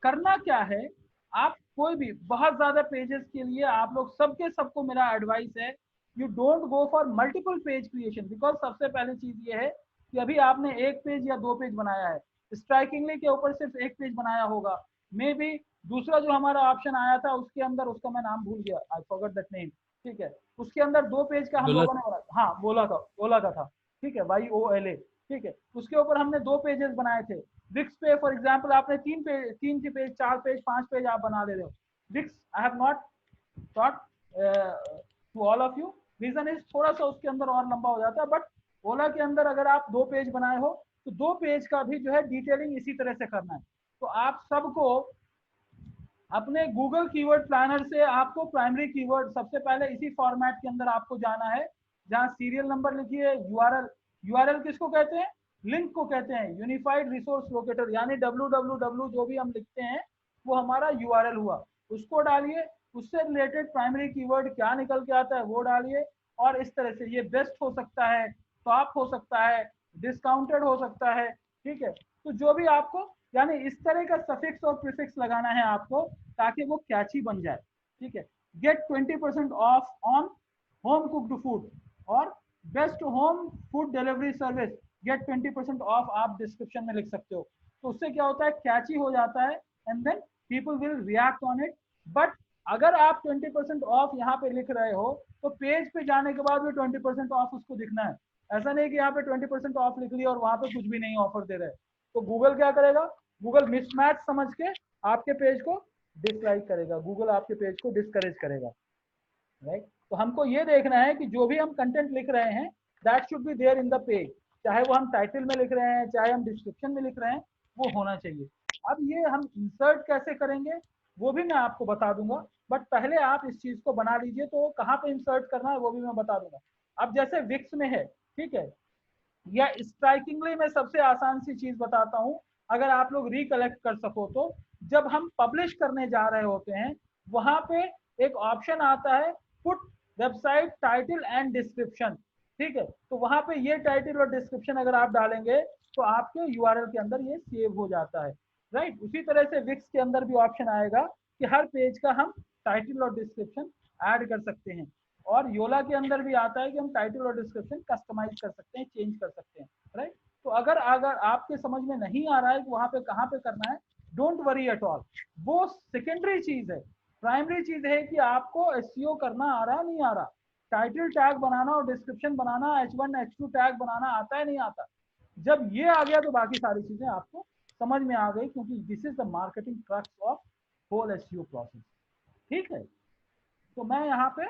करना क्या है, आप कोई भी बहुत ज्यादा पेजेस के लिए आप लोग सबको मेरा एडवाइस है, you don't go for multiple page creation. Because सबसे पहले चीज ये है कि अभी आपने एक पेज या 2 पेज बनाया है, स्ट्राइकिंगली के ऊपर सिर्फ एक पेज बनाया होगा, मे बी दूसरा जो हमारा ऑप्शन आया था उसके अंदर, उसका मैं नाम भूल गया, आई फॉरगॉट दैट नेम। ठीक है, उसके अंदर 2 पेज का हम लोगों ने हाँ बोला था। ठीक है, YOLA। ठीक है, उसके ऊपर हमने 2 पेजेस बनाए थे। विक्स पे फॉर एग्जांपल आपने 3 पेज 4 पेज 5 पेज आप बना ले रहे हो। Wix I have not thought to all of you, reason is थोड़ा सा उसके अंदर और लंबा हो जाता है। बट ओला के अंदर अगर आप 2 पेज बनाए हो तो 2 पेज का भी जो है डिटेलिंग इसी तरह से करना है। तो आप सबको अपने गूगल कीवर्ड प्लानर से आपको प्राइमरी कीवर्ड सबसे पहले इसी फॉर्मेट के अंदर आपको जाना है, जहां सीरियल नंबर लिखिए, यूआरएल किसको कहते हैं, लिंक को कहते हैं, यूनिफाइड रिसोर्स लोकेटर, यानी www जो भी हम लिखते हैं वो हमारा यूआरएल हुआ, उसको डालिए। उससे रिलेटेड प्राइमरी कीवर्ड क्या निकल के आता है वो डालिए। और इस तरह से ये बेस्ट हो सकता है, टॉप हो सकता है, डिस्काउंटेड हो सकता है। ठीक है, तो जो भी आपको, यानी इस तरह का सफिक्स और प्रीफिक्स लगाना है आपको ताकि वो कैची बन जाए। ठीक है, get 20% off on home cooked food और best home food delivery service, get 20% off आप डिस्क्रिप्शन में लिख सकते हो। तो उससे क्या होता है, कैची हो जाता है and then people will react on it. But अगर आप 20% ऑफ यहाँ पे लिख रहे हो तो पेज पे जाने के बाद भी 20% ऑफ उसको दिखना है। ऐसा नहीं कि यहाँ पे 20% ऑफ लिख लिया और वहां पे कुछ भी नहीं ऑफर दे रहे। तो गूगल क्या करेगा, गूगल मिसमैच समझ के आपके पेज को डिसलाइक करेगा, गूगल आपके पेज को डिस्करेज करेगा, राइट। तो हमको ये देखना है कि जो भी हम कंटेंट लिख रहे हैं that should be there in the page, चाहे वो हम टाइटल में लिख रहे हैं चाहे हम डिस्क्रिप्शन में लिख रहे हैं, वो होना चाहिए। अब ये हम इंसर्ट कैसे करेंगे वो भी मैं आपको बता दूंगा, बट पहले आप इस चीज को बना लीजिए। तो कहाँ पे इंसर्ट करना है वो भी मैं बता दूंगा। अब जैसे विक्स में है, ठीक है, या स्ट्राइकिंगली मैं सबसे आसान सी चीज बताता हूं, अगर आप लोग रिकलेक्ट कर सको तो जब हम पब्लिश करने जा रहे होते हैं वहां पे एक ऑप्शन आता है put website title and description. ठीक है, तो वहां पे ये टाइटल और डिस्क्रिप्शन अगर आप डालेंगे तो आपके यूआरएल के अंदर ये सेव हो जाता है, राइट। उसी तरह से विक्स के अंदर भी ऑप्शन आएगा कि हर पेज का हम टाइटल और डिस्क्रिप्शन ऐड कर सकते हैं। और योला के अंदर भी आता है कि हम टाइटल और डिस्क्रिप्शन कस्टमाइज कर सकते हैं, चेंज कर सकते हैं, राइट। तो अगर अगर आपके समझ में नहीं आ रहा है कि वहां पे कहाँ पे करना है, डोंट वरी एट ऑल, वो सेकेंडरी चीज है। प्राइमरी चीज है कि आपको एसईओ करना आ रहा है नहीं आ रहा, टाइटल टैग बनाना और डिस्क्रिप्शन बनाना, H1 H2 टैग बनाना आता है नहीं आता। जब ये आ गया तो बाकी सारी चीजें आपको समझ में आ गई, क्योंकि this is the marketing crux of whole SEO process. ठीक है, तो मैं यहाँ पे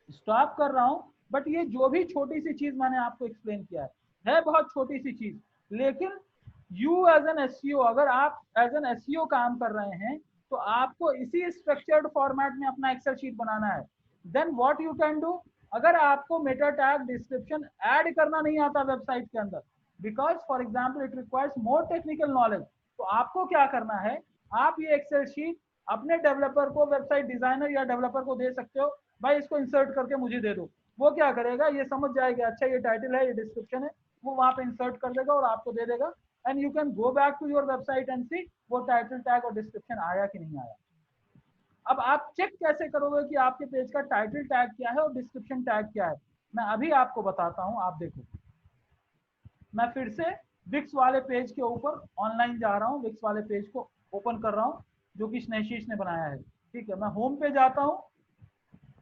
स्टॉप कर रहा हूँ। बट ये जो भी छोटी सी चीज मैंने आपको एक्सप्लेन किया है बहुत छोटी सी चीज, लेकिन यू एज एन एसईओ, अगर आप एज एन एसईओ काम कर रहे हैं तो आपको इसी स्ट्रक्चर्ड फॉर्मेट में अपना एक्सेल शीट बनाना है। Then what you can do, अगर आपको मेटा टैग डिस्क्रिप्शन ऐड करना नहीं आता वेबसाइट के अंदर, because for example it requires more technical knowledge, तो आपको क्या करना है, आप ये एक्सेल शीट अपने डेवलपर को, वेबसाइट डिजाइनर या डेवलपर को दे सकते हो, भाई इसको इंसर्ट करके मुझे दे दो। वो क्या करेगा, ये समझ जाएगा अच्छा ये टाइटल है, ये डिस्क्रिप्शन है, वो वहां पे इंसर्ट कर देगा और आपको दे देगा। And you can go back to your website and see वो टाइटल टैग और डिस्क्रिप्शन आया कि नहीं आया। अब आप चेक कैसे करोगे कि आपके पेज का टाइटल टैग क्या है और डिस्क्रिप्शन टैग क्या है, मैं अभी आपको बताता हूं। आप देखो, मैं फिर से विक्स वाले पेज के ऊपर ऑनलाइन जा रहा हूँ, विक्स वाले पेज को ओपन कर रहा हूँ जो कि स्नेशीश ने बनाया है। ठीक है, मैं होम पे जाता हूँ।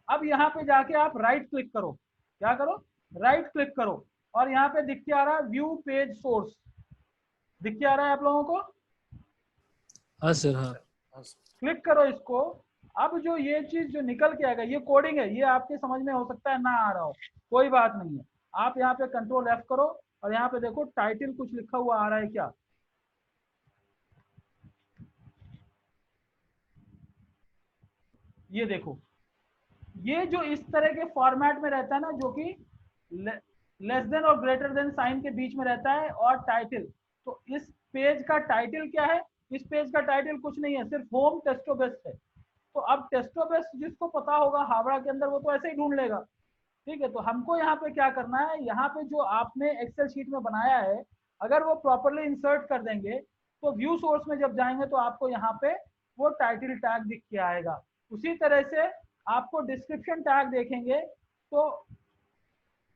अब यहाँ पे जाके आप राइट क्लिक करो, क्या करो, राइट क्लिक करो, और यहाँ पे दिख के आ रहा है व्यू पेज सोर्स, दिख के आ रहा है आप लोगों को? हाँ सर, हाँ। क्लिक करो इसको। अब जो ये चीज जो निकल के आएगा, ये कोडिंग है, ये आपके समझ में हो सकता है ना आ रहा हो, कोई बात नहीं है। आप यहाँ पे कंट्रोल F करो और यहाँ पे देखो टाइटल कुछ लिखा हुआ आ रहा है क्या, ये देखो, ये जो इस तरह के फॉर्मेट में रहता है ना, जो कि लेस देन और ग्रेटर देन साइन के बीच में रहता है, और टाइटल, तो इस पेज का टाइटल क्या है, इस पेज का टाइटल कुछ नहीं है, सिर्फ होम टेस्टो बेस्ट है। तो अब टेस्टो बेस्ट जिसको पता होगा हावड़ा के अंदर, वो तो ऐसे ही ढूंढ लेगा। ठीक है, तो हमको यहाँ पे क्या करना है, यहाँ पे जो आपने एक्सेल शीट में बनाया है, अगर वो प्रॉपरली इंसर्ट कर देंगे तो व्यू सोर्स में जब जाएंगे तो आपको यहाँ पे वो टाइटल टैग दिख के आएगा। उसी तरह से आपको डिस्क्रिप्शन टैग देखेंगे तो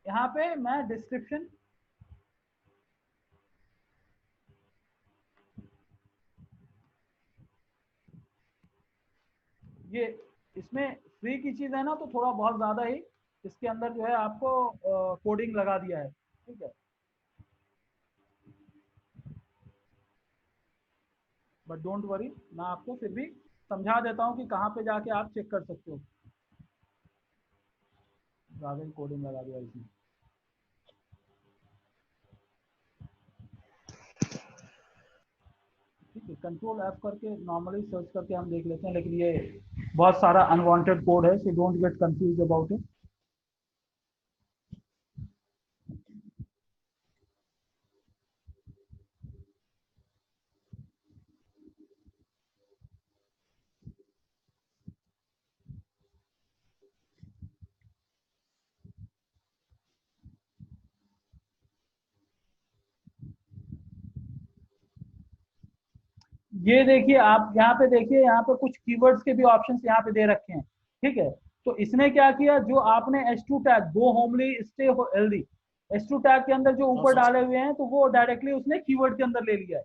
यहाँ पे मैं डिस्क्रिप्शन, ये इसमें फ्री की चीज है ना, तो थोड़ा बहुत ज्यादा ही इसके अंदर जो है आपको कोडिंग लगा दिया है। ठीक है, बट डोंट वरी, मैं आपको फिर भी समझा देता हूँ कि कहाँ पे जाके आप चेक कर सकते हो। ज्यादा ही कोडिंग लगा दिया इसमें। ठीक है, कंट्रोल F करके नॉर्मली सर्च करके हम देख लेते हैं, लेकिन ये बहुत सारा अनवांटेड कोड है, so don't get confuse about it. ये देखिए, आप यहाँ पे देखिए, यहाँ पे कुछ कीवर्ड्स के भी ऑप्शंस यहाँ पे दे रखे हैं। ठीक है, तो इसने क्या किया, जो आपने H2 tag, go homely stay healthy, H2 tag के अंदर जो ऊपर डाले हुए हैं, तो वो डायरेक्टली उसने कीवर्ड के अंदर ले लिया है,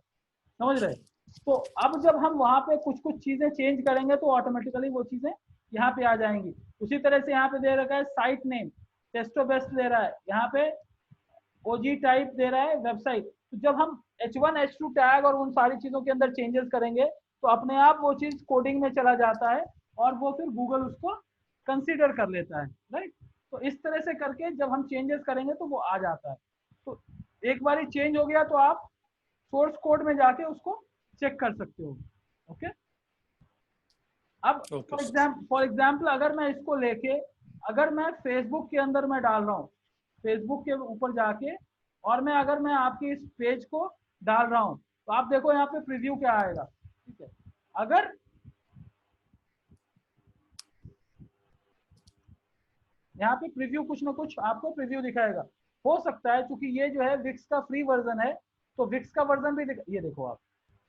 समझ रहे। तो अब जब हम वहां पे कुछ कुछ चीजें चेंज करेंगे तो ऑटोमेटिकली वो चीजें यहाँ पे आ जाएंगी। उसी तरह से यहाँ पे दे रखा है साइट नेम, टेस्टो बेस्ट दे रहा है, यहाँ पे ओजी टाइप दे रहा है वेबसाइट। तो जब हम H1 H2 टैग और उन सारी चीजों के अंदर चेंजेस करेंगे तो अपने आप वो चीज कोडिंग में चला जाता है और वो फिर गूगल उसको कंसीडर कर लेता है, राइट। तो इस तरह से करके जब हम चेंजेस करेंगे तो वो आ जाता है। तो एक बार चेंज हो गया तो आप सोर्स कोड में जाके उसको चेक कर सकते हो। ओके, अब फॉर एग्जाम्पल अगर मैं इसको लेके, अगर मैं फेसबुक के अंदर मैं डाल रहा हूँ, फेसबुक के ऊपर जाके, और मैं अगर मैं आपके इस पेज को डाल रहा हूँ, तो आप देखो यहाँ पे प्रीव्यू क्या आएगा। ठीक है, अगर यहाँ पे प्रीव्यू कुछ ना कुछ आपको प्रीव्यू दिखाएगा, हो सकता है क्योंकि ये जो है विक्स का फ्री वर्जन है, तो विक्स का वर्जन भी ये देखो आप।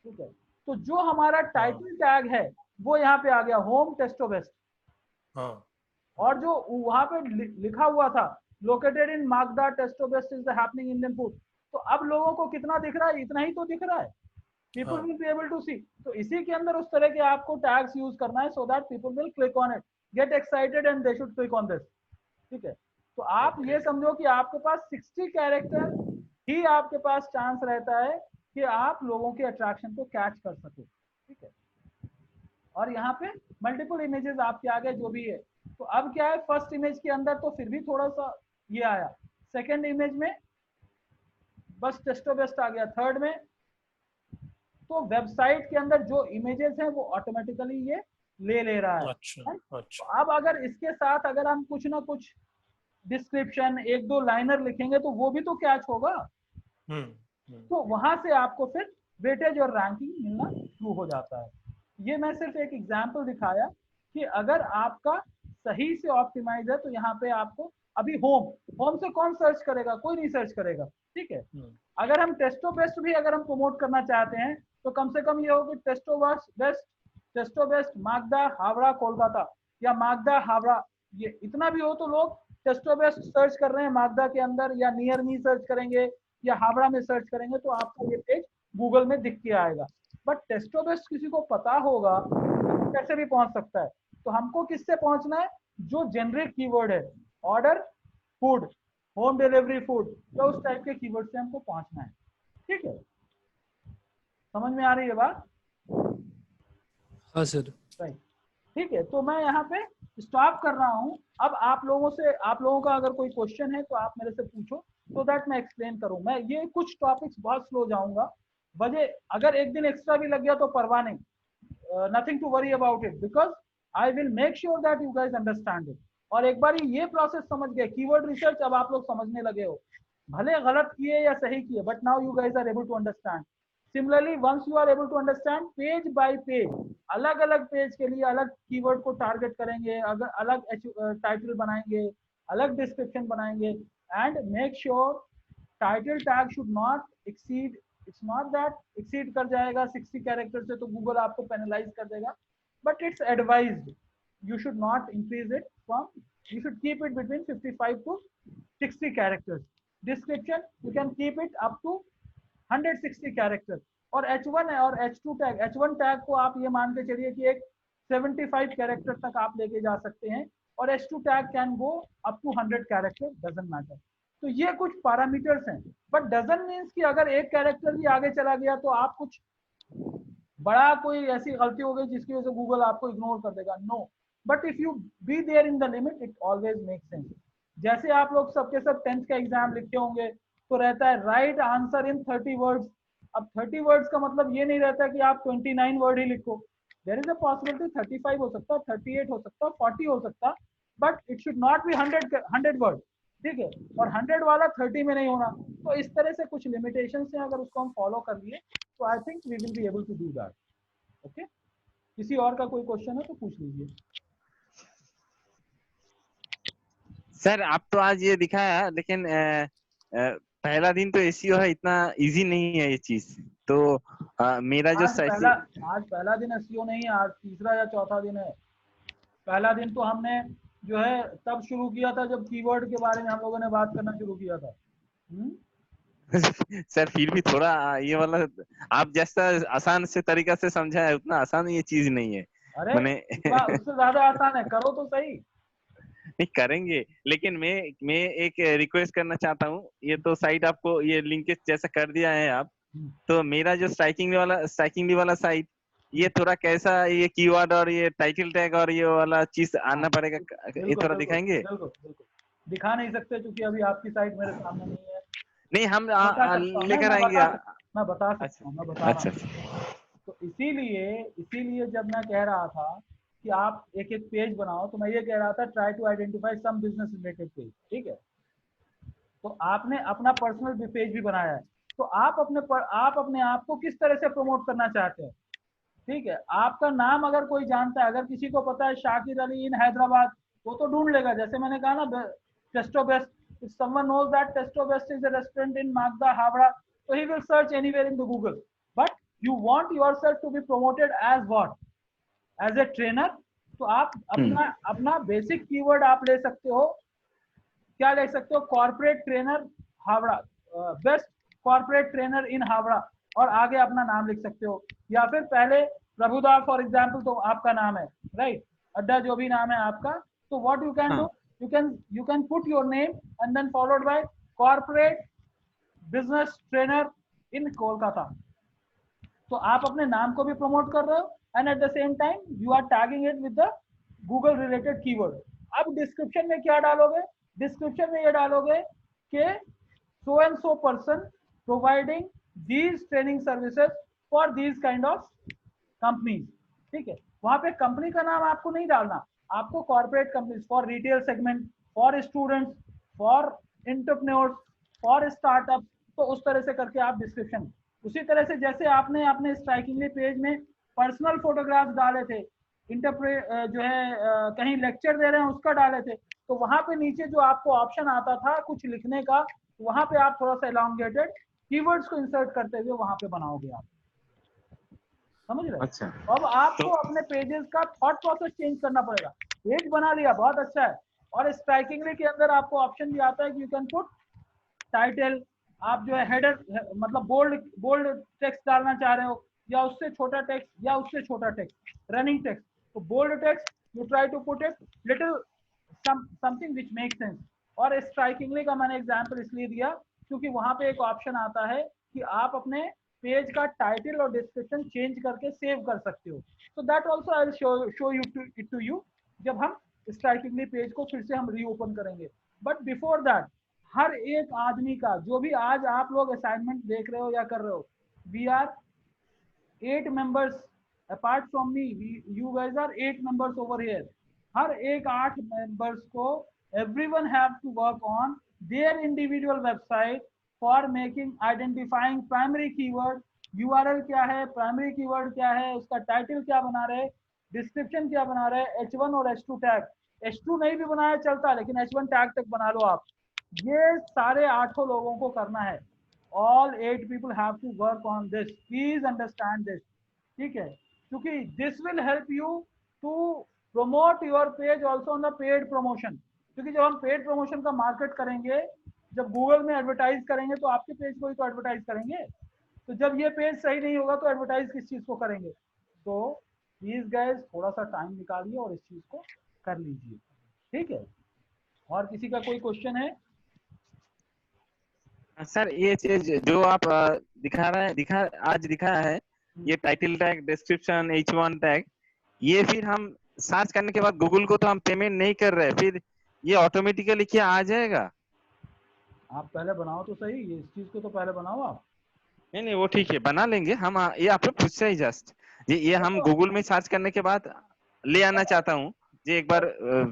ठीक है, तो जो हमारा टाइटल टैग है वो यहाँ पे आ गया, होम टेस्टो बेस्ट। हाँ, और जो वहां पे लिखा हुआ था लोकेटेड इन मागदा Tasto best is the happening Indian food, तो अब लोगों को कितना दिख रहा है, इतना ही तो दिख रहा है, people will be able to see। तो इसी के अंदर उस तरह के आपको टैग्स यूज करना है, so that people will click on it, get excited and they should click on this। ठीक है, तो आप ये समझो कि आपके पास 60 कैरेक्टर ही आपके पास चांस रहता है कि आप लोगों के अट्रैक्शन को कैच कर सको। ठीक है, और यहाँ पे मल्टीपल इमेजेस आपके आगे जो भी है, तो अब क्या है, फर्स्ट इमेज के अंदर तो फिर भी थोड़ा सा ये आया, सेकेंड इमेज में बस टेस्टो बेस्ट आ गया, थर्ड में तो वेबसाइट के अंदर जो इमेजेस हैं वो ऑटोमेटिकली ये ले रहा है। अच्छा, अच्छा। तो अब अगर इसके साथ अगर हम कुछ ना कुछ डिस्क्रिप्शन, एक दो लाइनर लिखेंगे तो वो भी तो कैच होगा। तो वहां से आपको फिर वेटेज और रैंकिंग मिलना शुरू हो जाता है। ये मैं सिर्फ एक एग्जांपल दिखाया कि अगर आपका सही से ऑप्टिमाइज है तो यहाँ पे आपको अभी होम से कौन सर्च करेगा, कोई नहीं सर्च करेगा। ठीक है, अगर हम टेस्टो बेस्ट भी अगर हम प्रमोट करना चाहते हैं तो कम से कम ये हो कि टेस्टो बेस्ट मागदा हावड़ा कोलकाता या मागदा हावड़ा, ये इतना भी हो तो लोग टेस्टो बेस्ट सर्च कर रहे हैं मागदा के अंदर, या नियर मी सर्च करेंगे या हावड़ा में सर्च करेंगे तो आपको ये पेज गूगल में दिख के आएगा। बट टेस्टो बेस्ट किसी को पता होगा कैसे भी पहुंच सकता है। तो हमको किससे पहुंचना है, जो जेनरिक कीवर्ड है, order food, home delivery food, तो उस टाइप के कीवर्ड से हमको पहुंचना है। ठीक है, समझ में आ रही है बात? हाँ सर। राइट, ठीक है, तो मैं यहाँ पे स्टॉप कर रहा हूँ। अब आप लोगों का अगर कोई क्वेश्चन है तो आप मेरे से पूछो, so दैट मैं एक्सप्लेन करूँ। मैं ये कुछ टॉपिक्स बहुत स्लो जाऊंगा, वजह अगर एक दिन एक्स्ट्रा भी लग गया तो परवाह नहीं, nothing to worry about it, because I will make sure that you guys understand it. और एक बार ये प्रोसेस समझ गए, कीवर्ड रिसर्च अब आप लोग समझने लगे हो, भले गलत किए या सही किए, but now you guys are able to understand. Similarly once you are able to understand, page by page, अलग अलग पेज के लिए अलग कीवर्ड को टारगेट करेंगे, अगर अलग टाइटल बनाएंगे, अलग डिस्क्रिप्शन बनाएंगे, and make sure title tag should not exceed, it's not that exceed कर जाएगा 60 कैरेक्टर से तो गूगल आपको पेनलाइज कर देगा, but it's advised you should not increase it from, you should keep it between 55 to 60 characters. Description you can keep it up to 160 characters। और H1 और H2 tag, H1 tag को आप ये मान के चलिए कि एक 75 कैरेक्टर तक आप लेके जा सकते हैं, और H2 tag can go up to 100 character, doesn't matter. तो ये कुछ पैरामीटर्स हैं, बट डजंट मीन्स कि अगर एक कैरेक्टर भी आगे चला गया तो आप कुछ बड़ा कोई ऐसी गलती हो गई जिसकी वजह से गूगल आपको इग्नोर कर देगा, no. But if you be there in the limit, it always make sense. जैसे आप लोग सबके सब 10th का एग्जाम लिखते होंगे तो रहता है राइट आंसर इन 30 वर्ड्स। अब 30 वर्ड्स का मतलब ये नहीं रहता कि आप 29 वर्ड ही लिखो, देयर इज अ पॉसिबिलिटी 35 हो सकता है, 38 हो सकता है, 40 हो सकता है, but it should not be 100 word. ठीक है, और 100 वाला 30 में नहीं होना। तो इस तरह से कुछ लिमिटेशन है, अगर उसको हम फॉलो कर लिए तो I think we will be able to do that. Okay, किसी और का कोई क्वेश्चन है तो पूछ लीजिए। सर आप तो आज ये दिखाया, लेकिन पहला दिन तो एसईओ है, इतना इजी नहीं है ये चीज। तो मेरा जो आज पहला दिन एसईओ नहीं है, आज तीसरा या चौथा दिन है। पहला दिन तो हमने जो है तब शुरू किया था जब कीवर्ड के बारे में हम लोगों ने बात करना शुरू किया था। सर फिर भी थोड़ा ये वाला आप जैसा आसान से तरीका से समझा है, उतना आसान ये चीज नहीं है। अरे मैंने उससे ज्यादा आसान है, करो तो सही। नहीं करेंगे, लेकिन मैं एक रिक्वेस्ट करना चाहता हूँ। ये तो साइट आपको ये लिंकेज जैसा कर दिया है आप, तो मेरा जो स्ट्राइकिंग वाला साइट, ये थोड़ा कैसा, ये कीवर्ड और ये टाइटल टैग और ये वाला चीज आना पड़ेगा, ये थोड़ा दिखाएंगे? बिल्कुल दिखा नहीं सकते क्योंकि अभी आपकी साइट मेरे सामने नहीं है। नहीं हम लेकर आएंगे। मैं बता सकता हूँ, मैं बता रहा हूँ। तो इसीलिए जब मैं कह रहा था कि आप एक एक पेज बनाओ, तो मैं ये कह रहा था try to identify some business related page. ठीक है, तो आपने अपना पर्सनल पेज भी बनाया है, तो आप अपने आप को किस तरह से प्रमोट करना चाहते हैं। ठीक है, आपका नाम अगर कोई जानता है, अगर किसी को पता है शाकिर अली इन हैदराबाद, वो तो ढूंढ लेगा। जैसे मैंने कहा ना, Testo best, if someone knows that Testo Best is a restaurant in Magda, Havra, so he will search anywhere in the Google. But you want yourself to be promoted as what? As a trainer, तो आप अपना अपना basic keyword आप ले सकते हो, क्या ले सकते हो, corporate trainer Howrah, best corporate trainer in Howrah, और आगे अपना नाम लिख सकते हो। या फिर पहले प्रभुदा फॉर एग्जाम्पल तो आपका नाम है, राइट, अड्डा जो भी नाम है आपका, तो what you can do, you can put your name and then followed by corporate business trainer in Kolkata। तो आप अपने नाम को भी प्रमोट कर रहे हो and at the same time you are tagging it with the Google related keyword. अब डिस्क्रिप्शन में क्या डालोगे, डिस्क्रिप्शन में ये डालोगे कि so and so person providing these training services for these kind of companies, ठीक है। वहां पे कंपनी का नाम आपको नहीं डालना, आपको corporate companies for retail segment, for students, for entrepreneurs, for startup, तो उस तरह से करके आप डिस्क्रिप्शन, उसी तरह से जैसे आपने अपने स्ट्राइकिंगली पेज में पर्सनल फोटोग्राफ्स डाले थे, जो है कहीं लेक्चर दे रहे हैं उसका डाले थे, तो वहां पे नीचे जो आपको ऑप्शन आता था कुछ लिखने का, वहां पे आप थोड़ा सा एलोंगेटेड कीवर्ड्स को इंसर्ट करते हुए वहां पे बनाओगे आप, समझ रहे? अच्छा। अब आपको अपने पेजेस का थॉट प्रोसेस चेंज करना पड़ेगा। पेज बना लिया, बहुत अच्छा है, और स्ट्राइकिंगली के अंदर आपको ऑप्शन भी आता है कि यू कैन पुट टाइटल, आप जो है हेडर मतलब बोल्ड टेक्स्ट डालना चाह रहे हो, या उससे छोटा टेक्स्ट, या उससे छोटा टेक्स्ट, रनिंग टेक्स्ट, तो bold text you try to put it little something which make sense. और स्ट्राइकिंगली का मैंने एग्जांपल इसलिए दिया क्योंकि वहां पे एक ऑप्शन आता है कि आप अपने पेज का टाइटल और डिस्क्रिप्शन चेंज करके सेव कर सकते हो। So that also I will show you to you जब हम स्ट्राइकिंगली पेज को फिर से हम रीओपन करेंगे। बट बिफोर दैट हर एक आदमी का, जो भी आज आप लोग असाइनमेंट देख रहे हो या कर रहे हो, we are 8 members apart from me, you guys are 8 members over here। हर एक 8 members को everyone have to work on their individual website for making identifying primary keyword, URL क्या है, primary keyword क्या है, उसका टाइटल क्या बना रहे, डिस्क्रिप्शन क्या बना रहे, H1 और H2 टैग, H2 नहीं भी बनाया चलता लेकिन H1 टैग तक बना लो आप। ये सारे 8 लोगों को करना है। All 8 people have to work on this, please understand this, ठीक है, क्योंकि this will help you to promote your page also on the paid promotion। क्योंकि जब हम पेड प्रमोशन का मार्केट करेंगे, जब गूगल में एडवर्टाइज करेंगे तो आपके पेज को ही तो एडवर्टाइज करेंगे, तो जब ये पेज सही नहीं होगा तो एडवर्टाइज किस चीज को करेंगे। तो प्लीज गाइस थोड़ा सा टाइम निकालिए और इस चीज को कर लीजिए, ठीक है। और किसी का कोई क्वेश्चन है? सर ये चीज जो आप आज दिखा है, ये title tag, description, H1 tag, ये फिर हम सर्च करने के बाद गूगल को तो हम पेमेंट नहीं कर रहे, फिर ये ऑटोमेटिकली क्या आ जाएगा? आप पहले बनाओ तो सही, इस चीज को तो पहले बनाओ आप। नहीं वो ठीक है, बना लेंगे हम। ये आपसे पूछा ही जस्ट, ये हम गूगल में सर्च करने के बाद ले आना चाहता हूँ, ये एक बार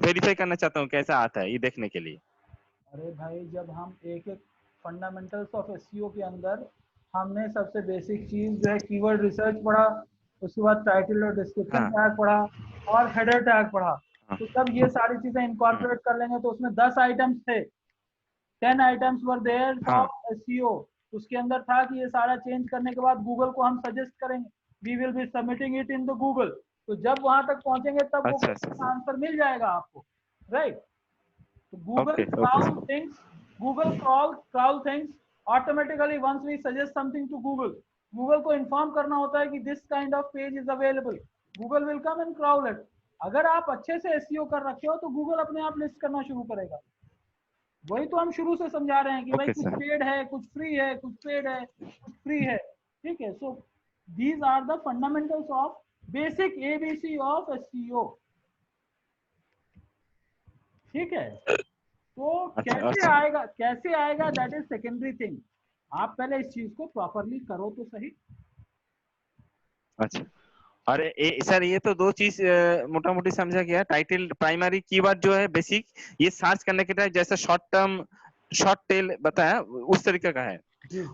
वेरीफाई करना चाहता हूँ कैसा आता है ये देखने के लिए। अरे भाई, जब हम एक फंडामेंटल्स ऑफ एसईओ के अंदर हमने सबसे बेसिक चीज जो है कीवर्ड रिसर्च पढ़ा, उसके बाद टाइटल और डिस्क्रिप्शन टैग पढ़ा और हेडर टैग पढ़ा, तो तब ये सारी चीजें इनकॉर्पोरेट कर लेंगे तो उसमें 10 आइटम्स थे, 10 items were there for SEO. उसके अंदर था कि ये सारा चेंज करने के बाद गूगल को हम सजेस्ट करेंगे, we will be submitting it in the Google. तो जब वहां तक पहुंचेंगे तब गूगल आंसर मिल जाएगा आपको, राइट। तो Google crawl things automatically once we suggest something to Google, Google को इन्फॉर्म करना होता है कि this kind of page is available, Google will come and crawl it। अगर आप अच्छे से एसईओ कर रखे हो तो गूगल अपने आप लिस्ट करना शुरू करेगा। वही तो हम शुरू से समझा रहे हैं कि भाई कुछ पेड है, कुछ फ्री है, कुछ पेड है, कुछ फ्री है, ठीक है। So these are the fundamentals of basic ABC of SEO, ठीक है। तो कैसे आएगा दैट इज सेकेंडरी थिंग, आप पहले इस चीज को प्रॉपरली करो तो सही। अच्छा, और सर ये तो दो चीज मोटा मोटी समझा गया। टाइटल प्राइमरी कीवर्ड जो है बेसिक, ये सर्च करने के टाइम जैसा शॉर्ट टेल बताया उस तरीके का है।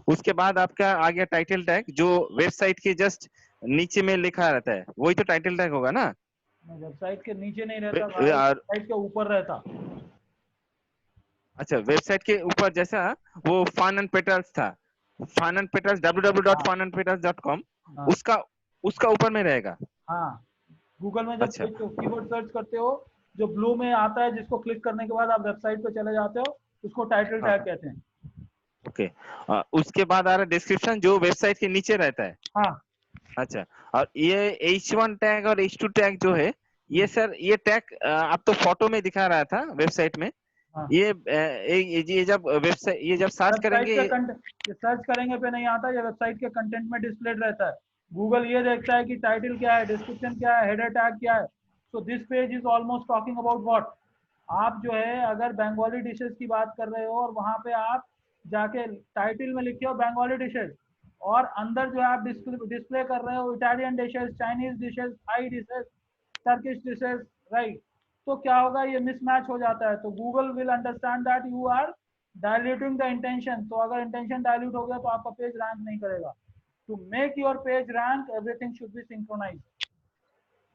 उसके बाद आपका आ गया टाइटल टैग, जो वेबसाइट के जस्ट नीचे में लिखा रहता है, वही तो टाइटल टैग होगा ना? वेबसाइट के नीचे नहीं रहता, वेबसाइट के ऊपर रहता। अच्छा, वेबसाइट के ऊपर जैसा वो फन एंड पेटल्स था, फन एंड पेटल्स www.funandpetals.com, उसका ऊपर में रहेगा। हाँ, गूगल में जब अच्छा। कीवर्ड सर्च करते हो, जो ब्लू में आता है, जिसको क्लिक करने के बाद आप वेबसाइट पे चले जाते हो, उसको टाइटल हाँ, टैग कहते हैं। ओके। उसके बाद आ रहा डिस्क्रिप्शन जो वेबसाइट के नीचे रहता है। हाँ, अच्छा, और ये H1 टैग और H2 टैग जो है, ये सर ये टैग आप तो फोटो में दिखा रहा था वेबसाइट में, हाँ। ये जब वेबसाइट ये जब सर्च वेबसाइट करेंगे के कंटेंट सर्च करेंगे पे नहीं आता, ये वेबसाइट के कंटेंट में डिस्प्लेड रहता है। गूगल ये देखता है कि टाइटल क्या है, डिस्क्रिप्शन क्या है, हेडर टैग क्या है। So this page is almost talking about what. आप जो है अगर बंगाली डिशेस की बात कर रहे हो और वहां पे आप जाके टाइटल में लिखे हो बंगाली डिशेस, और अंदर जो है आप डिस्प्ले कर रहे हो Italian dishes, Chinese dishes, Thai dishes, Turkish dishes, right, तो क्या होगा, ये मिसमैच हो जाता है। तो Google will understand that you are diluting the intention. तो अगर इंटेंशन डायल्यूट हो गया तो आपका पेज रैंक नहीं करेगा। To make your page rank everything should be synchronized.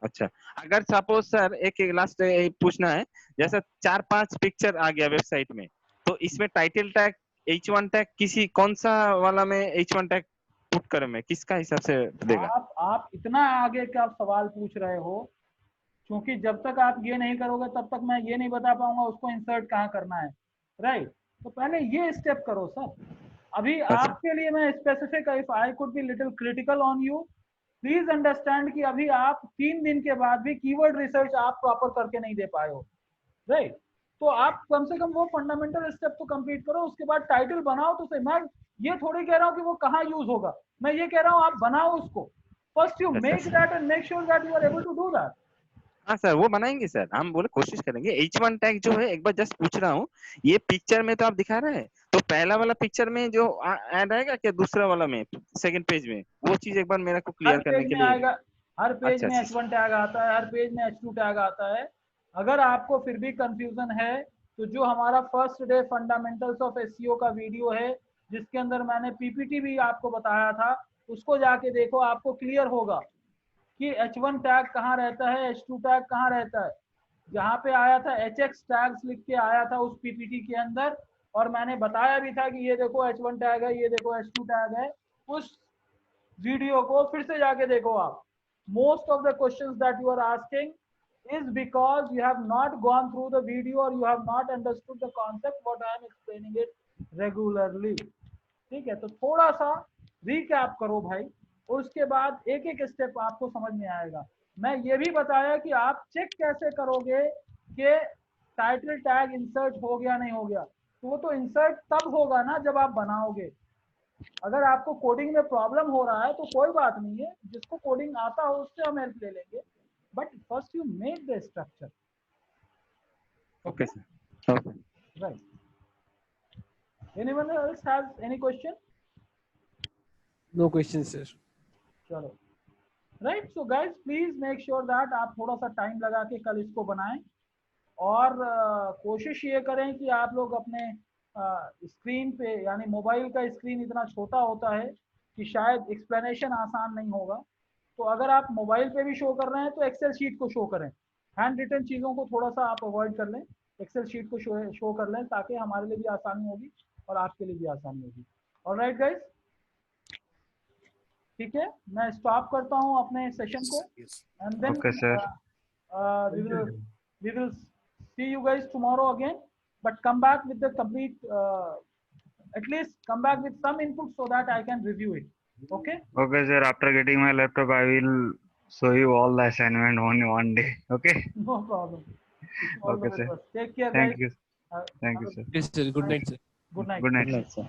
अच्छा, अगर सपोज सर एक लास्ट पूछना है, जैसा 4-5 पिक्चर आ गया वेबसाइट में, तो इसमें टाइटल टैग H1 टैग किसी कौन सा वाला में H1 टैग पुट करें, मैं किसका हिसाब से देगा? आप इतना आगे का सवाल पूछ रहे हो, क्योंकि जब तक आप ये नहीं करोगे तब तक मैं ये नहीं बता पाऊंगा उसको इंसर्ट कहाँ करना है, राइट। तो पहले ये स्टेप करो सर। अभी अच्छा, आपके लिए मैं specific, if I could be little critical on you, please understand कि अभी आप 3 दिन के बाद भी कीवर्ड रिसर्च आप प्रॉपर करके नहीं दे पाए हो, राइट। तो आप कम से कम वो फंडामेंटल स्टेप तो कंप्लीट करो, उसके बाद टाइटल बनाओ। तो सही, मैं ये थोड़ी कह रहा हूँ कि वो कहाँ यूज होगा, मैं ये कह रहा हूँ आप बनाओ उसको। फर्स्ट यू अच्छा make sir. That and make sure that you are able to do that. हाँ सर, वो बनाएंगे सर, हम बोले कोशिश करेंगे। H1 टैग जो है, एक बार जस्ट पूछ रहा हूँ, ये पिक्चर में तो आप दिखा रहे हैं, तो पहला वाला पिक्चर में जो ऐड आएगा क्या, दूसरा वाला में, सेकंड पेज में, वो चीज एक बार मेरे को हर क्लियर करने पेज के में लिए। आएगा, हर पेज अच्छा में अच्छा। H1 टैग आता है, हर पेज में H2 टैग आता है। अगर आपको फिर भी कंफ्यूजन है तो जो हमारा first day fundamentals of SEO का वीडियो है, जिसके अंदर मैंने पीपीटी भी आपको बताया था, उसको जाके देखो, आपको क्लियर होगा कि H1 टैग कहाँ रहता है, H2 टैग कहाँ रहता है। जहाँ पे आया था HX टैग्स लिख के आया था उस पीपीटी के अंदर, और मैंने बताया भी था कि ये देखो H1 टैग है, ये देखो H2 टैग है। उस वीडियो को फिर से जाके देखो आप। Most of the questions that you are asking is because you have not gone through the video or you have not understood the concept what I am explaining it regularly। ठीक है, तो थोड़ा सा रिकैप करो भाई, और उसके बाद एक एक स्टेप आपको समझ में आएगा। मैं ये भी बताया कि आप चेक कैसे करोगे कि टाइटल टैग इंसर्ट हो गया नहीं हो गया। तो वो तो इंसर्ट तब होगा ना जब आप बनाओगे। अगर आपको कोडिंग में प्रॉब्लम हो रहा है तो कोई बात नहीं है, जिसको कोडिंग आता हो उससे हम हेल्प ले लेंगे, but first you make the structure. Okay Okay, सर, okay. right. Anyone else has any question? No question sir. चलो, right. So guys please make sure that आप थोड़ा सा टाइम लगा के कल इसको बनाएं, और कोशिश ये करें कि आप लोग अपने स्क्रीन पे, यानी मोबाइल का स्क्रीन इतना छोटा होता है कि शायद एक्सप्लेनेशन आसान नहीं होगा। तो अगर आप मोबाइल पे भी शो कर रहे हैं तो एक्सेल शीट को शो करें, हैंड रिटन चीज़ों को थोड़ा सा आप अवॉइड कर लें, एक्सेल शीट को शो कर लें, ताकि हमारे लिए भी आसानी होगी और आपके लिए भी आसानी होगी। ऑलराइट गाइस, ठीक है, मैं स्टॉप करता हूँ अपने सेशन को, and then okay sir. we will see you guys tomorrow again, but come back with the complete at least come back with some input so that I can review it. Okay, Okay sir, after getting my laptop I will show you all the assignment on one day. Okay. no problem. All Okay the sir, best. Take care thank guys. you, thank you sir. Yes sir, good night sir. Good night. Good night good sir. Night sir.